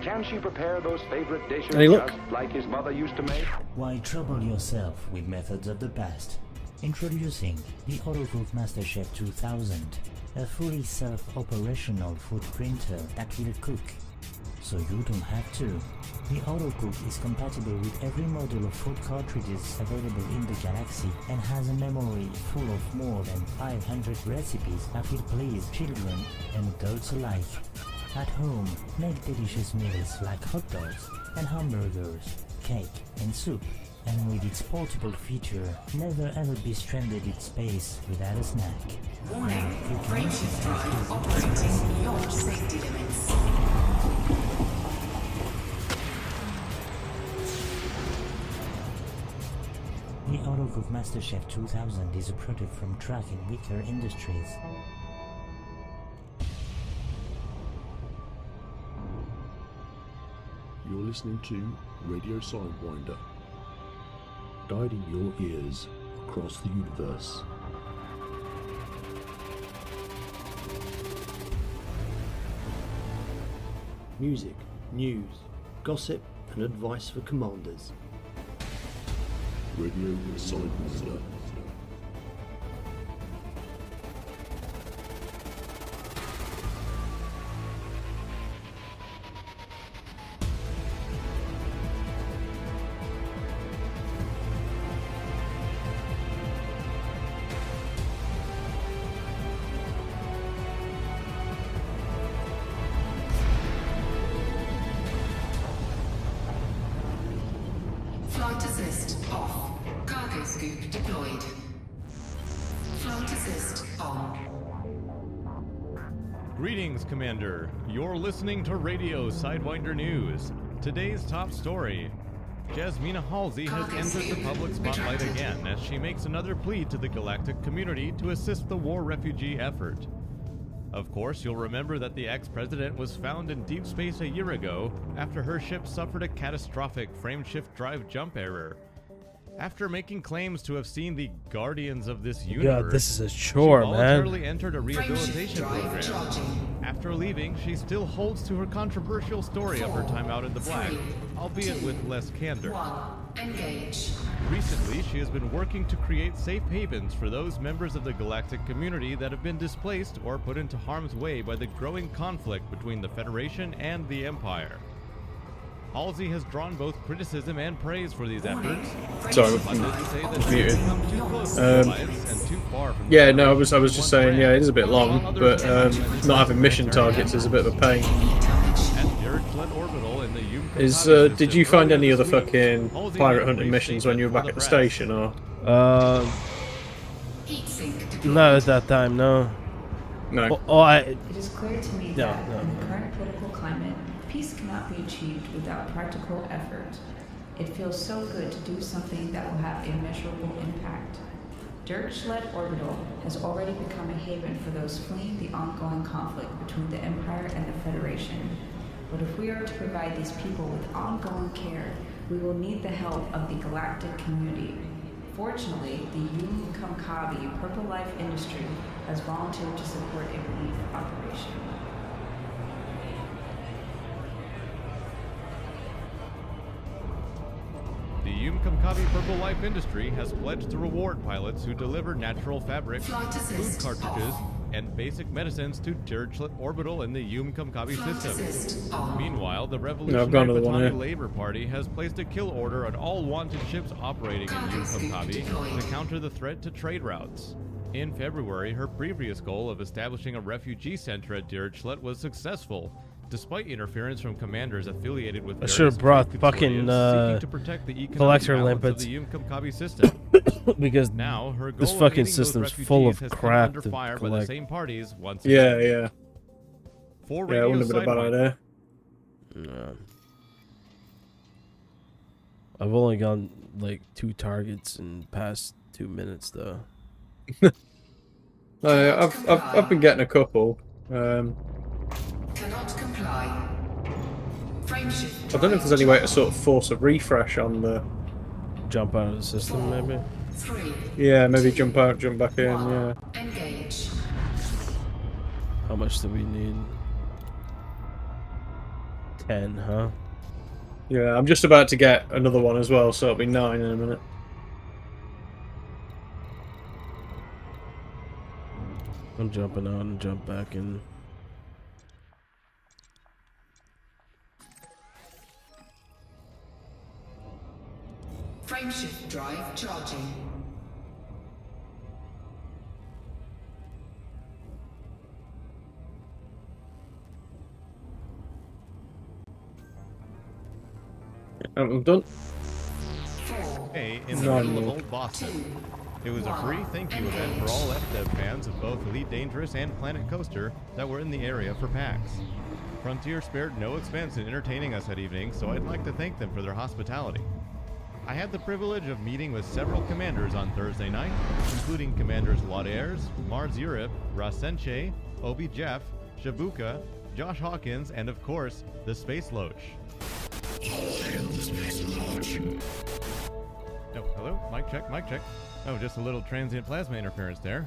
can she prepare those favorite dishes just like his mother used to make? Why trouble yourself with methods of the past? Introducing the Autocook MasterChef 2000, a fully self-operational food printer that will cook, so you don't have to. The Autocook is compatible with every model of food cartridges available in the galaxy and has a memory full of more than 500 recipes that will please children and adults alike. At home, make delicious meals like hot dogs and hamburgers, cake and soup. And with its portable feature, never ever be stranded in space without a snack. Warning, frameshift drive operating beyond safety limits. The Autocook MasterChef 2000 is a product from Track and Wicker Industries. You're listening to Radio Sidewinder, guiding your ears across the universe. Music, news, gossip, and advice for commanders. Radio Sidewinder. Flight assist off. Cargo scoop deployed. Flight assist on. Greetings, Commander. You're listening to Radio Sidewinder News. Today's top story. Jasmina Halsey has entered the public spotlight again as she makes another plea to the galactic community to assist the war refugee effort. Of course, you'll remember that the ex-president was found in deep space a year ago after her ship suffered a catastrophic frameshift drive jump error. After making claims to have seen the guardians of this universe, God, this is a chore, she man. voluntarily entered a rehabilitation program. After leaving, she still holds to her controversial story of her time out in the black, albeit with less candor. Engage. Recently, she has been working to create safe havens for those members of the galactic community that have been displaced or put into harm's way by the growing conflict between the Federation and the Empire. Halsey has drawn both criticism and praise for these efforts. Sorry, Pundits say that muted. they've come too close to the Alliance and too far from Yeah, the no, I was Federation just to saying, yeah, brand. it is a bit long, but not having mission targets is a bit of a pain. At Dirichlet Orbital in the Yumka Is Copy did you system find earlier any this other week, fucking Halsey pirate made a hunting brief missions when you were statement back at for the press. station, or Heat sink deployed. not at that time, no. no? It is clear to me No, that no. in the current political climate, peace cannot be achieved without practical effort. It feels so good to do something that will have a measurable impact. Dirichlet Orbital has already become a haven for those fleeing the ongoing conflict between the Empire and the Federation. But if we are to provide these people with ongoing care, we will need the help of the galactic community. Fortunately, the Yum-Kumkabi Purple Life Industry has volunteered to support a relief operation. The Yum-Kumkabi Purple Life Industry has pledged to reward pilots who deliver natural fabrics, food cartridges, and basic medicines to Dirichlet Orbital in the Yum-Kumkabi system. Meanwhile, the I've gone Revolutionary to the one Patani here. Labor Party has placed a kill order on all wanted ships operating in Yum-Kumkabi to counter the threat to trade routes. In February, her previous goal of establishing a refugee center at Dirichlet was successful, despite interference from commanders affiliated with I various should've brought trade fucking, consortiums seeking to protect the economic collector balance of limpets. the Yum-Kumkabi system. Because Now, her goal this of fucking meeting those system's full refugees of has come crap under to fire by the collect. same parties once Yeah, again. yeah. For Yeah, it Radio wouldn't have been a bad Sidewinder, idea. No. I've only gone like 2 targets in the past 2 minutes though. I've been getting a couple. Cannot comply. Frameshift I don't know if there's any way to sort of force a refresh on the. Jump out of the system, maybe. 3. Yeah, maybe jump out, jump back in. Yeah. Engage. How much do we need? 10, huh? Yeah, I'm just about to get another one as well, so it'll be 9 in a minute. I'm jumping out and jump back in. Frameshift drive charging. I'm done. 4. Hey, in the No, middle of no. Old Boston. It was a free thank you event for all FDev fans of both Elite Dangerous and Planet Coaster that were in the area for PAX. Frontier spared no expense in entertaining us that evening, so I'd like to thank them for their hospitality. I had the privilege of meeting with several commanders on Thursday night, including Commanders Laudaires, Mars Europe, Rasenche, Obi Jeff, Shabuka, Josh Hawkins, and of course, the Space Loach. Oh, hello? Mic check, mic check. Oh, just a little transient plasma interference there.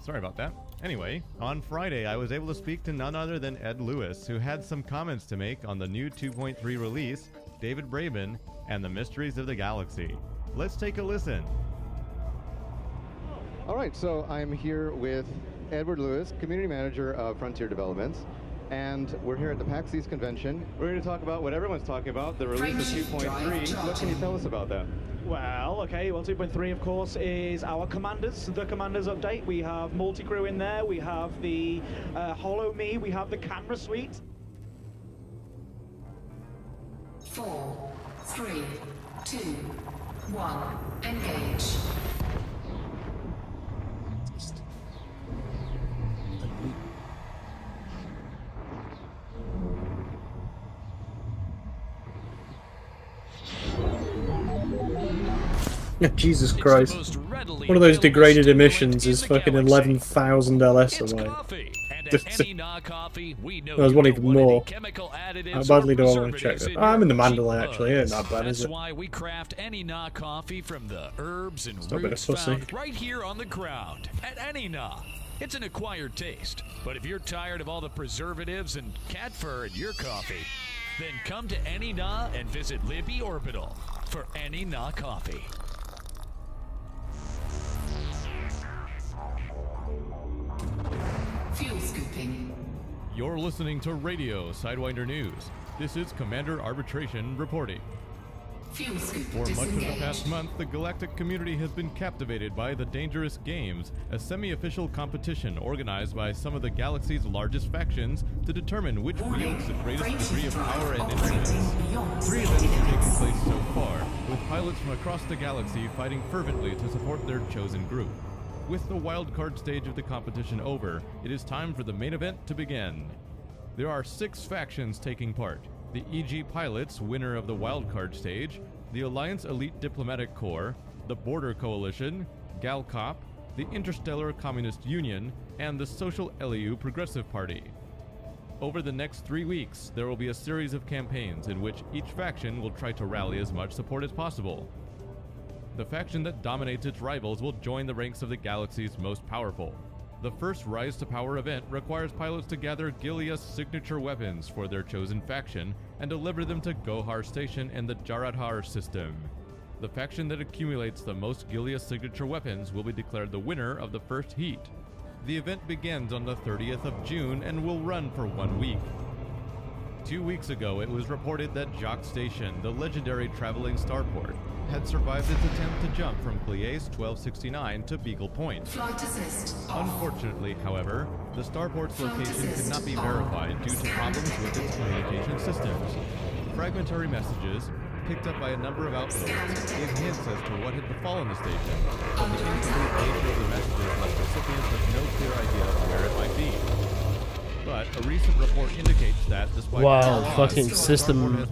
Sorry about that. Anyway, on Friday, I was able to speak to none other than Ed Lewis, who had some comments to make on the new 2.3 release, David Braben, and the Mysteries of the Galaxy. Let's take a listen. All right, so I'm here with Edward Lewis, Community Manager of Frontier Developments, and we're here at the PAX East Convention. We're here to talk about what everyone's talking about, the release of 2.3. What can you tell us about that? Well, okay, well, 2.3, of course, is our commanders, the commanders update. We have multi-crew in there, we have the Hollow Me, we have the camera suite. 4, 3, 2, 1. Engage. Jesus Christ. One of those degraded emissions is fucking 11,000 LS away. There's one even more. How badly do I want to check that? Oh, I'm in the Mandalay actually, it ain't that bad, is it? That's why we craft any Na coffee from the herbs and Not a bit of roots pussy. found right here on the ground at any Na. It's an acquired taste, but if you're tired of all the preservatives and cat fur in your coffee, then come to any Na and visit Libby Orbital for any Na coffee. Fuel scooping. You're listening to Radio Sidewinder News. This is Commander Arbitration reporting. Fuel scoop For much of the disengaged. past month, the galactic community has been captivated by the Dangerous Games, a semi-official competition organized by some of the galaxy's largest factions to determine which wields the greatest degree of power and influence. 3 events have taken place so far, with pilots from across the galaxy fighting fervently to support their chosen group. With the wildcard stage of the competition over, it is time for the main event to begin. There are 6 factions taking part. The EG Pilots, winner of the wildcard stage, the Alliance Elite Diplomatic Corps, the Border Coalition, GalCop, the Interstellar Communist Union, and the Social LEU Progressive Party. Over the next 3 weeks, there will be a series of campaigns in which each faction will try to rally as much support as possible. The faction that dominates its rivals will join the ranks of the galaxy's most powerful. The first Rise to Power event requires pilots to gather Gilea's signature weapons for their chosen faction and deliver them to Gohar Station in the Jaradhar system. The faction that accumulates the most Gilea's signature weapons will be declared the winner of the first heat. The event begins on the 30th of June and will run for 1 week. 2 weeks ago, it was reported that Jacques Station, the legendary traveling starport, had survived its attempt to jump from Gliese 1269 to Beagle Point. Flight assist off. Unfortunately, however, the starport's location could not be verified due to problems with its communication systems. Fragmentary messages, picked up by a number of outposts, gave hints as to what had befallen the station, but the incomplete nature of the messages left recipients with no clear idea of where it might be. But a recent report indicates that despite fucking system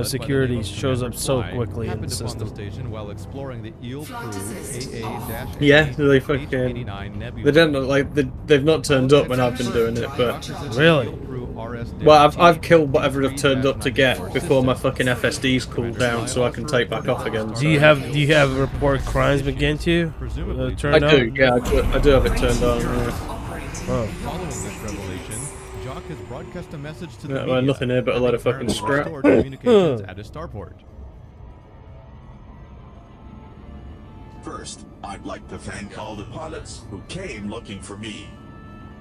security shows up so quickly in the system. Station while exploring the Eel Crew AA-8 Yeah, they fucking. They don't look like they've not turned up when I've been doing it, but really. Well, I've killed whatever I've turned up to get before my fucking FSD's cooled down, so I can take back off again. Do you have report crimes against you? Turned I do, on? yeah, I do have it turned on. Yeah. Oh. Following this revelation, Jock has broadcast a message to the Yeah, media. well, nothing here but a lot of fucking scrap. Communications at a starport. First, I'd like to thank all the pilots who came looking for me.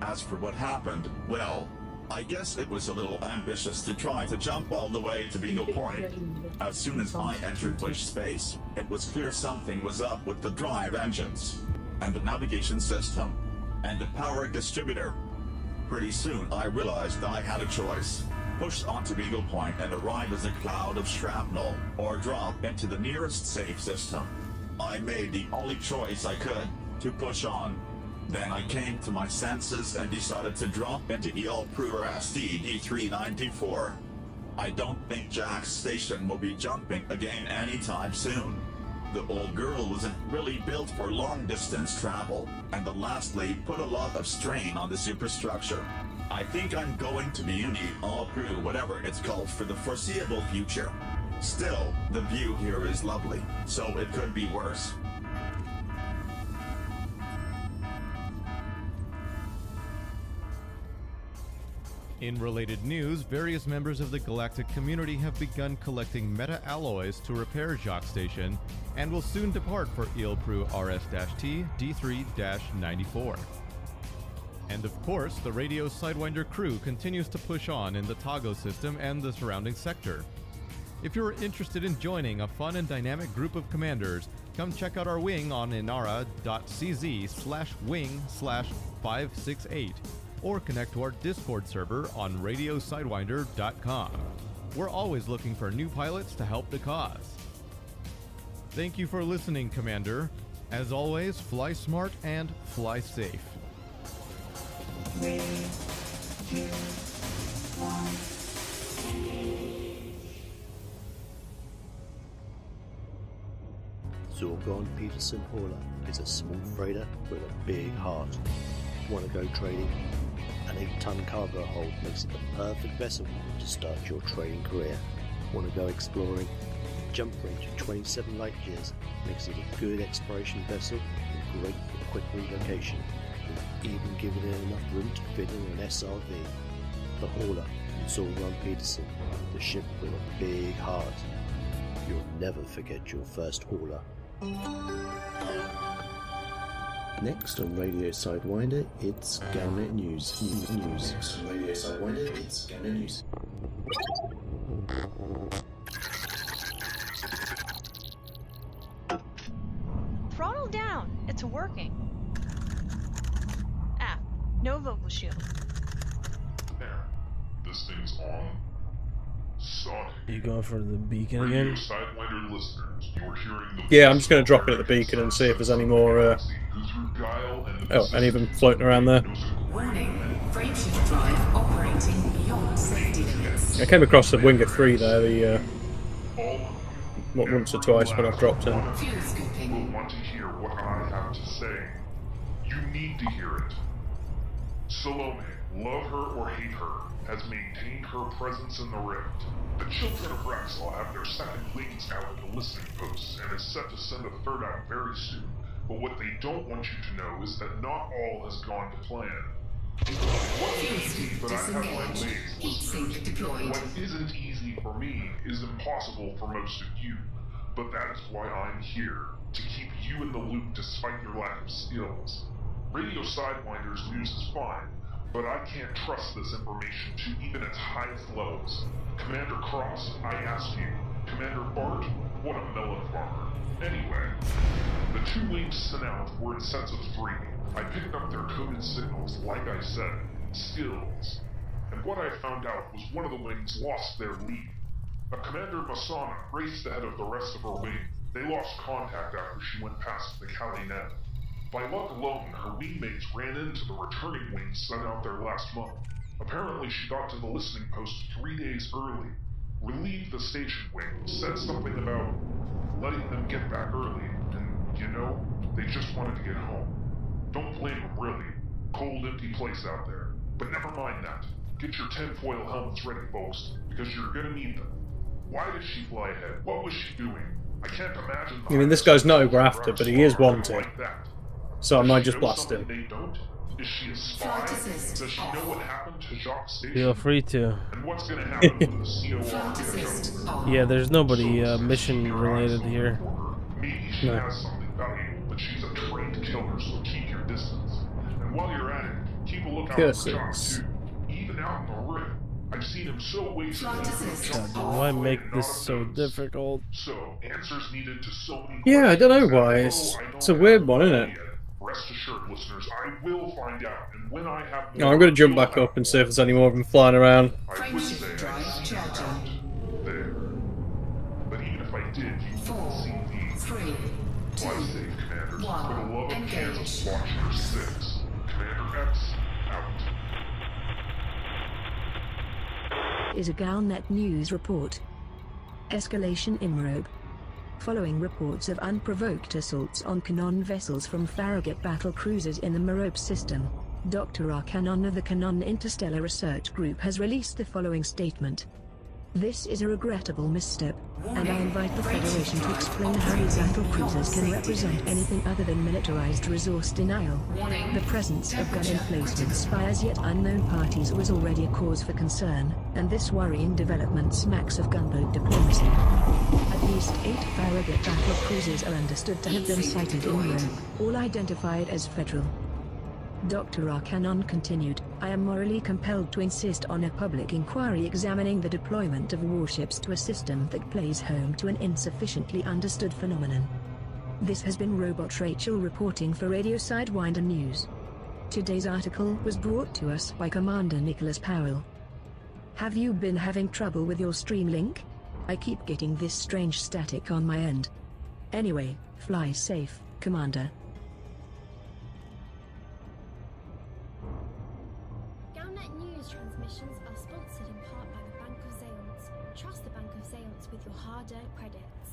As for what happened, well, I guess it was a little ambitious to try to jump all the way to Beagle Point. As soon as I entered Bush space, it was clear something was up with the drive engines, and the navigation system, and the power distributor. Pretty soon I realized I had a choice. Push onto Beagle Point and arrive as a cloud of shrapnel, or drop into the nearest safe system. I made the only choice I could, to push on. Then I came to my senses and decided to drop into Eel Pruer STD-394. I don't think Jack's station will be jumping again anytime soon. The old girl wasn't really built for long-distance travel, and the last lead put a lot of strain on the superstructure. I think I'm going to be in Eel Pruer, whatever it's called, for the foreseeable future. Still, the view here is lovely, so it could be worse. In related news, various members of the galactic community have begun collecting meta-alloys to repair Jacques Station and will soon depart for Eel Pruer RS-T D3-94. And of course, the radio Sidewinder crew continues to push on in the Tago system and the surrounding sector. If you're interested in joining a fun and dynamic group of commanders, come check out our wing on inara.cz/wing/568. or connect to our Discord server on radiosidewinder.com. We're always looking for new pilots to help the cause. Thank you for listening, Commander. As always, fly smart and fly safe. 3, 2, 1. Zorgon Peterson Hauler is a small freighter with a big heart. Want to go trading? An 8-ton cargo hold makes it the perfect vessel to start your trading career. Want to go exploring? Jump range of 27 light years makes it a good exploration vessel and great for quick relocation. We've even given it enough room to fit in an SRV. The Hauler from Zorgon Peterson, the ship with a big heart. You'll never forget your first hauler. Next on Radio Sidewinder, it's Galnet News. Next on Radio Sidewinder, it's Galnet News. Throttle down. It's working. Ah, no vocal shield. There. This thing's on. Sonic. You going for the beacon again? Sidewinder listeners, you're hearing the Yeah, I'm just going to drop it at the beacon and see if there's any more. Oh, any of them floating around there. Warning. Frameshift drive operating beyond safety limits. I came across the Winger 3 there, once or twice when I've dropped in. will want to hear what I have to say. You need to hear it. Salome, love her or hate her, has maintained her presence in the rift. The children of Raxel have their second wings out at the listening posts and is set to send a third out very soon. But what they don't want you to know is that not all has gone to plan. What is easy, but I have my ways, listeners. What isn't easy for me is impossible for most of you. But that is why I'm here, to keep you in the loop despite your lack of skills. Radio Sidewinder's news is fine, but I can't trust this information to even its highest levels. Commander Cross, I ask you. Commander Bart, what a melon farmer. Anyway, the 2 wings sent out were in sets of 3. I picked up their coded signals, like I said, skills. And what I found out was one of the wings lost their lead. A Commander Masana raced ahead of the rest of her wing. They lost contact after she went past the Kalinet. By luck alone, her wingmates ran into the returning wings sent out there last month. Apparently she got to the listening post 3 days early, relieved the station wing, said something about letting them get back early, and, you know, they just wanted to get home. Don't blame them, really. Cold, empty place out there. But never mind that. Get your tinfoil helmets ready, folks, because you're gonna need them. Why did she fly ahead? What was she doing? I can't imagine... I mean, this guy's no grafter, but he is wanted. So I might just blast him. They don't? Is she a spy? Does she know what happened to Jacques Station? Feel free to. And what's gonna happen when the COR... Yeah, there's nobody mission related here. Maybe she has something valuable, but she's a trained killer, so keep your distance. And while you're at it, keep a lookout for Jacques too. Even out in the rift, I've seen him so wasted. Why make this so difficult? So, answers needed to so many... Yeah, I don't know why. It's a weird one, isn't it? Rest assured, listeners, I will find out, and when I have No, I'm going to jump back up and see if there's any more of them flying around. I would say I see out there. But even if I did, you wouldn't see these. Fly safe, Commanders. For the love of Kansas, watch your 6. Commander X, out. Is a Galnet News report. Escalation in Merope. Following reports of unprovoked assaults on Kanon vessels from Farragut battle cruisers in the Merope system, Dr. R. Cannon of the Kanon Interstellar Research Group has released the following statement. This is a regrettable misstep, and I invite the Federation to explain how these battle cruisers can represent anything other than militarized resource denial. The presence of gun emplacements by as yet unknown parties was already a cause for concern, and this worrying development smacks of gunboat diplomacy. At least 8 Farragut battle cruisers are understood to have been sighted in Rome, all identified as Federal. Dr. R. Cannon continued, I am morally compelled to insist on a public inquiry examining the deployment of warships to a system that plays home to an insufficiently understood phenomenon. This has been Robot Rachel reporting for Radio Sidewinder News. Today's article was brought to us by Commander Nicholas Powell. Have you been having trouble with your stream link? I keep getting this strange static on my end. Anyway, fly safe, Commander. Transmissions are sponsored in part by the Bank of Zeons. Trust the Bank of Zeons with your hard-earned credits.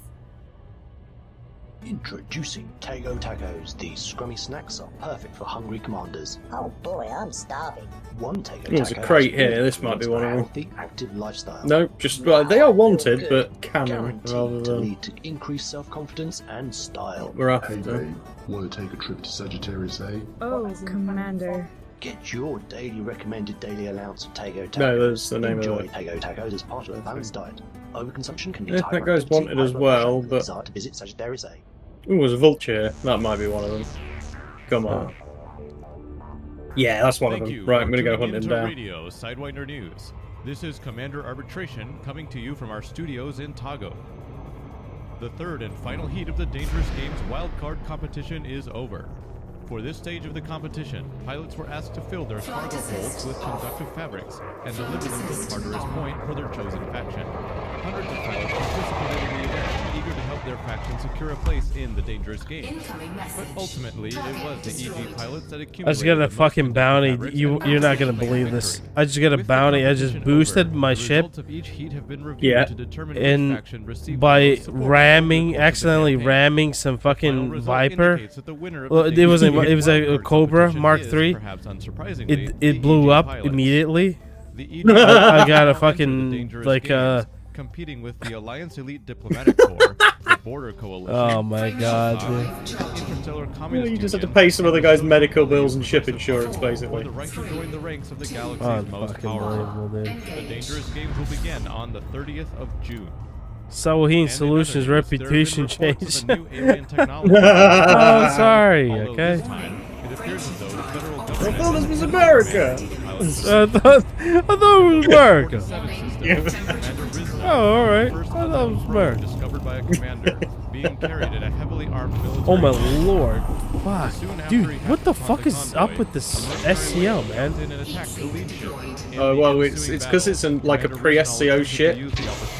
Introducing Tago Tacos. These scrummy snacks are perfect for hungry commanders. Oh boy, I'm starving. One Tago Taco. There's a crate here. This might be one of them. Healthy, active lifestyle. No, just they are wanted, but canon rather to than. lead to increased self-confidence and style. We're after. Hey babe, want to take a trip to Sagittarius, eh? Oh, Commander. Get your daily recommended daily allowance of Tago Tacos. No, that's the name Enjoy of it. Tago Tacos as part of a balanced diet. Overconsumption can be Yeah, that guy's wanted as well, but. desire to visit Sagittarius A. Ooh, there's a vulture here. That might be one of them. Come on. Yeah, that's one of them. Right, I'm gonna go hunt him down. Radio Sidewinder News. This is Commander Arbitration coming to you from our studios in Tago. The third and final heat of the Dangerous Games wildcard competition is over. For this stage of the competition, pilots were asked to fill their cargo holds with conductive fabrics and deliver them to Tartarus Point for their chosen faction. Hundreds of pilots participated in the event, eager to help their faction secure a place in the Dangerous Games. But ultimately, it was the EG pilots that accumulated. I just got a fucking bounty. You're not gonna believe this. I just got a bounty. I just boosted my ship. Yeah. And by accidentally ramming some fucking Viper. Well, it wasn't. It was a Cobra Mark III. It blew up immediately. I got a fucking like competing with the Alliance Elite Diplomatic Corps, the Border Coalition. Oh my god, you just have to pay some other guy's medical bills and ship insurance, basically. The right to join the ranks of the galaxy's most powerful. The Dangerous Games will begin on the 30th of June. Sawahin Solutions reputation change. Oh, sorry. Okay. I thought this was America. I thought it was America. Oh, all right. I thought it was America. Discovered by a commander, being carried in a heavily armed military. Oh my lord! Fuck, dude, what the fuck is up with this SCO, man? Well, it's because it's like a pre-SCO ship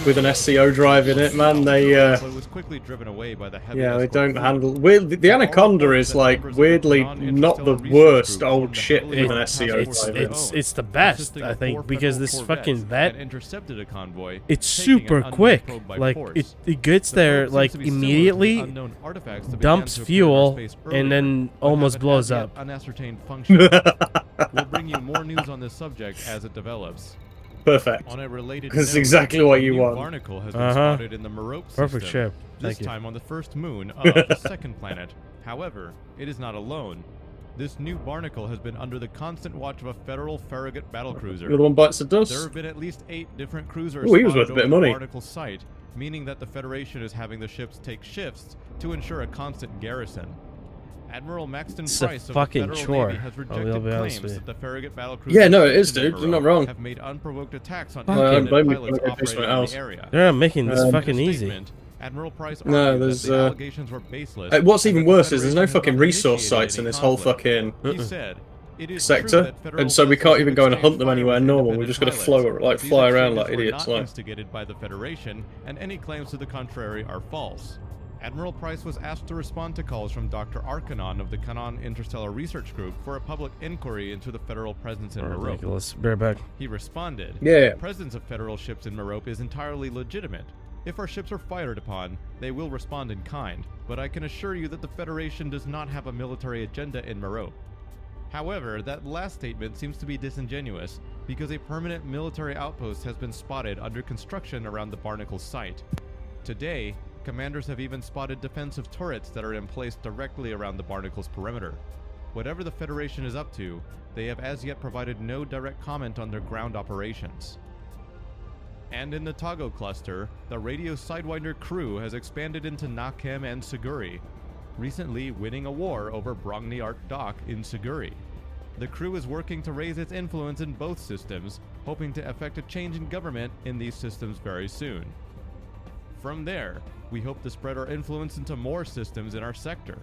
with an SCO drive in it, man. They yeah, they don't handle. The Anaconda is like weirdly not the worst old ship with an SCO drive. It's the best, I think, because this fucking vet intercepted a convoy. It's super quick. Like it gets there like immediately, dumps fuel, and then almost blows up. Unascertained function. We'll bring you more news on this subject as it develops. Perfect. On a related That's note, exactly what you want. Barnacle has been spotted in the Merope Perfect system, ship. This time on the first moon of the second planet. However, it is not alone. This new barnacle has been under the constant watch of a federal Farragut battlecruiser. The one bites the dust. There have been at least 8 different cruisers he was worth a bit of money. the barnacle site, meaning that the Federation is having the ships take shifts to ensure a constant garrison. Admiral Maxton Price of the Federal Navy has rejected claims that the Farragut battlecruiser yeah, no, it is, dude. You're not wrong. Have made unprovoked attacks on pilots operating in the area. They're not making this fucking easy. Admiral Price no, there's the allegations were baseless. What's even worse is there's no fucking resource sites in this whole fucking sector, and so we can't even go and hunt them anywhere normal. We're just gonna fly around like idiots. Not instigated by the Federation, and any claims to the contrary are false. Admiral Price was asked to respond to calls from Dr. Arkanon of the Kanon Interstellar Research Group for a public inquiry into the federal presence in Merope. Ridiculous. Bear back. He responded, "Yeah, the presence of federal ships in Merope is entirely legitimate. If our ships are fired upon, they will respond in kind, but I can assure you that the Federation does not have a military agenda in Merope." However, that last statement seems to be disingenuous, because a permanent military outpost has been spotted under construction around the Barnacle site. Today, commanders have even spotted defensive turrets that are in place directly around the Barnacle's perimeter. Whatever the Federation is up to, they have as yet provided no direct comment on their ground operations. And in the Tago cluster, the Radio Sidewinder crew has expanded into Nakem and Siguri, recently winning a war over Brongniart Dock in Siguri. The crew is working to raise its influence in both systems, hoping to effect a change in government in these systems very soon. From there, we hope to spread our influence into more systems in our sector.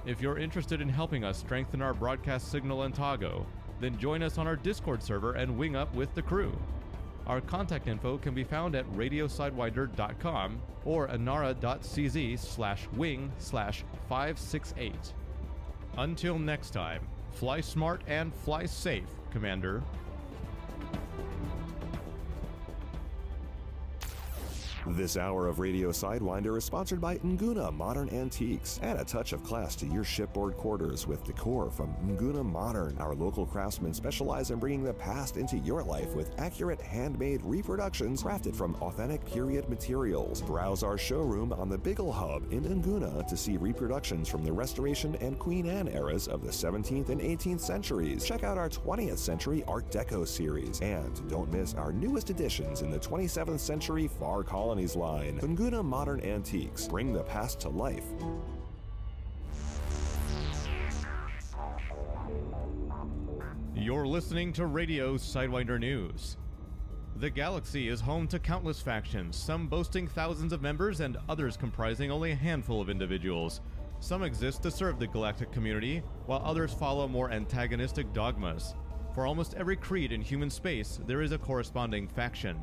If you're interested in helping us strengthen our broadcast signal in Tago, then join us on our Discord server and wing up with the crew. Our contact info can be found at radiosidewinder.com or anara.cz/wing/568. Until next time, fly smart and fly safe, Commander. This hour of Radio Sidewinder is sponsored by Nguna Modern Antiques. Add a touch of class to your shipboard quarters with decor from Nguna Modern. Our local craftsmen specialize in bringing the past into your life with accurate handmade reproductions crafted from authentic period materials. Browse our showroom on the Biggle Hub in Nguna to see reproductions from the Restoration and Queen Anne eras of the 17th and 18th centuries. Check out our 20th century Art Deco series. And don't miss our newest additions in the 27th century Far Colonies line. Nguna Modern Antiques. Bring the past to life. You're listening to Radio Sidewinder News. The galaxy is home to countless factions, some boasting thousands of members and others comprising only a handful of individuals. Some exist to serve the galactic community, while others follow more antagonistic dogmas. For almost every creed in human space, there is a corresponding faction.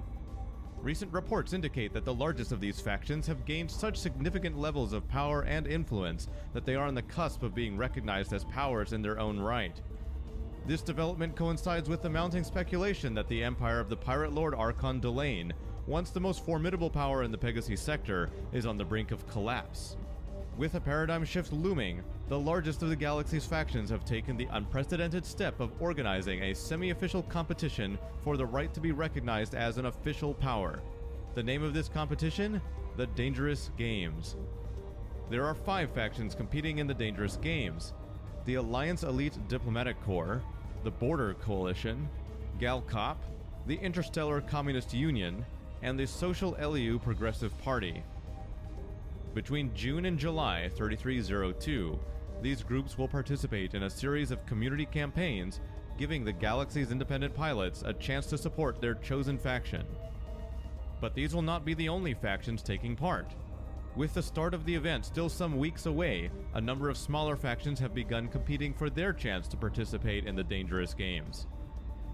Recent reports indicate that the largest of these factions have gained such significant levels of power and influence that they are on the cusp of being recognized as powers in their own right. This development coincides with the mounting speculation that the empire of the pirate lord Archon Delane, once the most formidable power in the Pegasus sector, is on the brink of collapse. With a paradigm shift looming, the largest of the galaxy's factions have taken the unprecedented step of organizing a semi-official competition for the right to be recognized as an official power. The name of this competition? The Dangerous Games. There are 5 factions competing in the Dangerous Games: the Alliance Elite Diplomatic Corps, the Border Coalition, GalCop, the Interstellar Communist Union, and the Social LEU Progressive Party. Between June and July 3302, these groups will participate in a series of community campaigns, giving the galaxy's independent pilots a chance to support their chosen faction. But these will not be the only factions taking part. With the start of the event still some weeks away, a number of smaller factions have begun competing for their chance to participate in the Dangerous Games.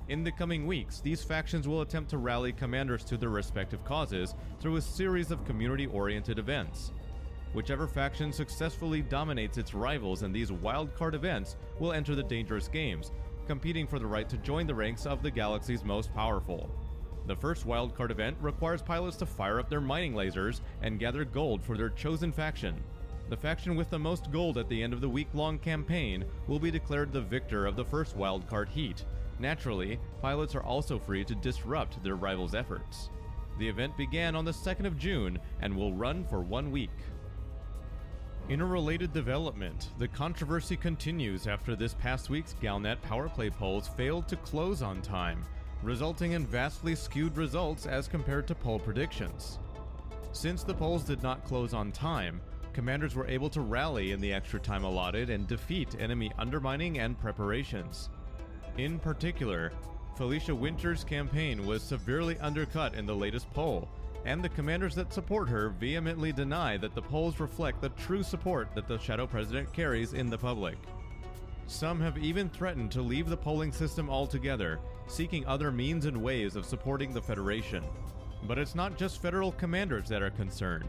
In the coming weeks, these factions will attempt to rally commanders to their respective causes through a series of community-oriented events. Whichever faction successfully dominates its rivals in these wildcard events will enter the Dangerous Games, competing for the right to join the ranks of the galaxy's most powerful. The first wildcard event requires pilots to fire up their mining lasers and gather gold for their chosen faction. The faction with the most gold at the end of the week-long campaign will be declared the victor of the first wildcard heat. Naturally, pilots are also free to disrupt their rivals' efforts. The event began on the 2nd of June and will run for 1 week. In a related development, the controversy continues after this past week's Galnet power play polls failed to close on time, resulting in vastly skewed results as compared to poll predictions. Since the polls did not close on time, commanders were able to rally in the extra time allotted and defeat enemy undermining and preparations. In particular, Felicia Winter's campaign was severely undercut in the latest poll, and the commanders that support her vehemently deny that the polls reflect the true support that the Shadow President carries in the public. Some have even threatened to leave the polling system altogether, seeking other means and ways of supporting the Federation. But it's not just federal commanders that are concerned.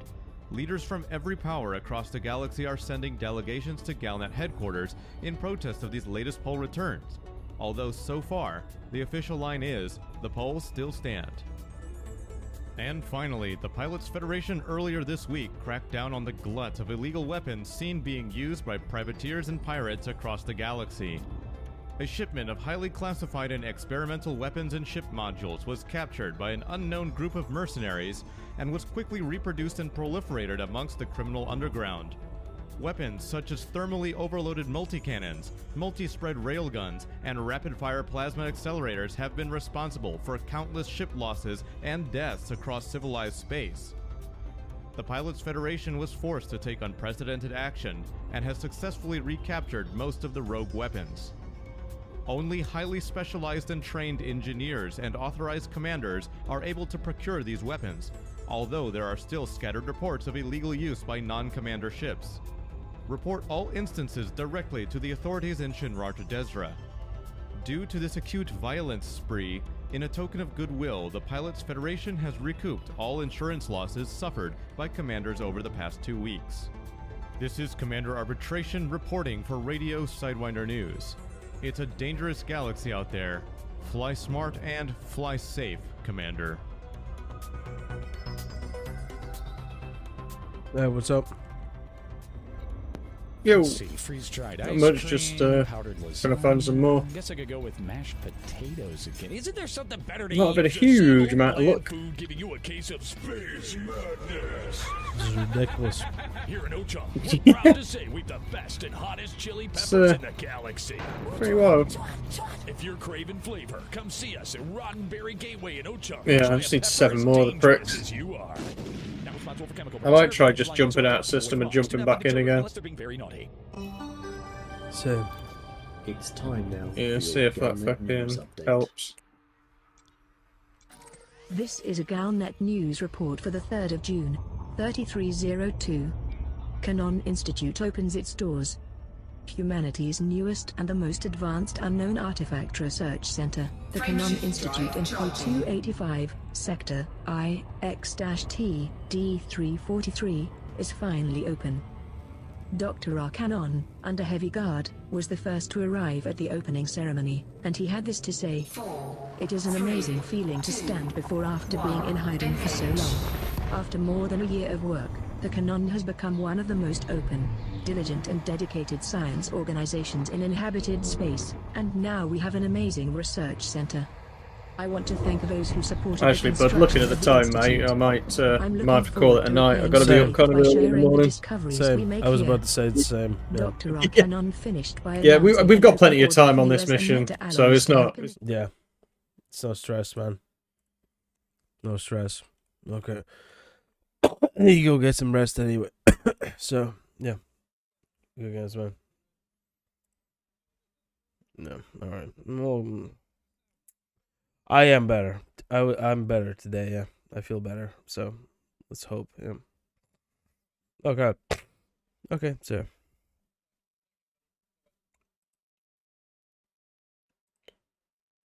Leaders from every power across the galaxy are sending delegations to Galnet headquarters in protest of these latest poll returns. Although so far, the official line is, the polls still stand. And finally, the Pilots Federation earlier this week cracked down on the glut of illegal weapons seen being used by privateers and pirates across the galaxy. A shipment of highly classified and experimental weapons and ship modules was captured by an unknown group of mercenaries and was quickly reproduced and proliferated amongst the criminal underground. Weapons such as thermally overloaded multi-cannons, multi-spread railguns, and rapid-fire plasma accelerators have been responsible for countless ship losses and deaths across civilized space. The Pilots Federation was forced to take unprecedented action and has successfully recaptured most of the rogue weapons. Only highly specialized and trained engineers and authorized commanders are able to procure these weapons, although there are still scattered reports of illegal use by non-commander ships. Report all instances directly to the authorities in Shinrar Desra. Due to this acute violence spree, in a token of goodwill, the Pilots Federation has recouped all insurance losses suffered by commanders over the past 2 weeks. This is Commander Arbitration reporting for Radio Sidewinder News. It's a dangerous galaxy out there. Fly smart and fly safe, Commander. What's up? Yo, Let's see, freeze-dried not ice much, cream, just powdered trying to find some more. I guess I could go with mashed potatoes again. Isn't there something better to Not eat? been a huge amount of luck. Food giving you a case of space madness. This is ridiculous. Here in Ochon, we're proud to say we've the best and hottest chili peppers in the galaxy. Pretty wild. If you're craving flavor, come see us at Roddenberry Gateway in Ochon. Yeah, I just need 7 more of the pricks. You are. I might try just jumping out of system and jumping back in again. So, It's time now. Yeah, for see your if that Galnet news fucking update. helps. This is a Galnet news report for the 3rd of June, 3302. Canon Institute opens its doors. Humanity's newest and the most advanced unknown artifact research center, the Canon Institute in Code 285, Sector I-X-T, D343, is finally open. Dr. R. Canon, under heavy guard, was the first to arrive at the opening ceremony, and he had this to say: "It is an amazing feeling to stand before after being in hiding for so long. After more than a year of work, the Canon has become one of the most open, diligent and dedicated science organizations in inhabited space, and now we have an amazing research center. I want to thank those who supported Actually, the bud, looking at the construction time, of mate, I might looking have to call it a forward night. to I've got to be repaying up kind of by early in the sharing the morning. discoveries we Same. make I was here. about to say the same. Yeah. Dr. R. Canon finished by Yeah, announcing we've got that plenty of order time on for this US and mission, meta so it's not. alloys Yeah. It's no stress, man. No stress. Okay. You go get some rest anyway. So, yeah. Good guys, man. No. Alright. Well, I am better. I'm better today, yeah. I feel better. So, let's hope, yeah. Okay. Okay, so.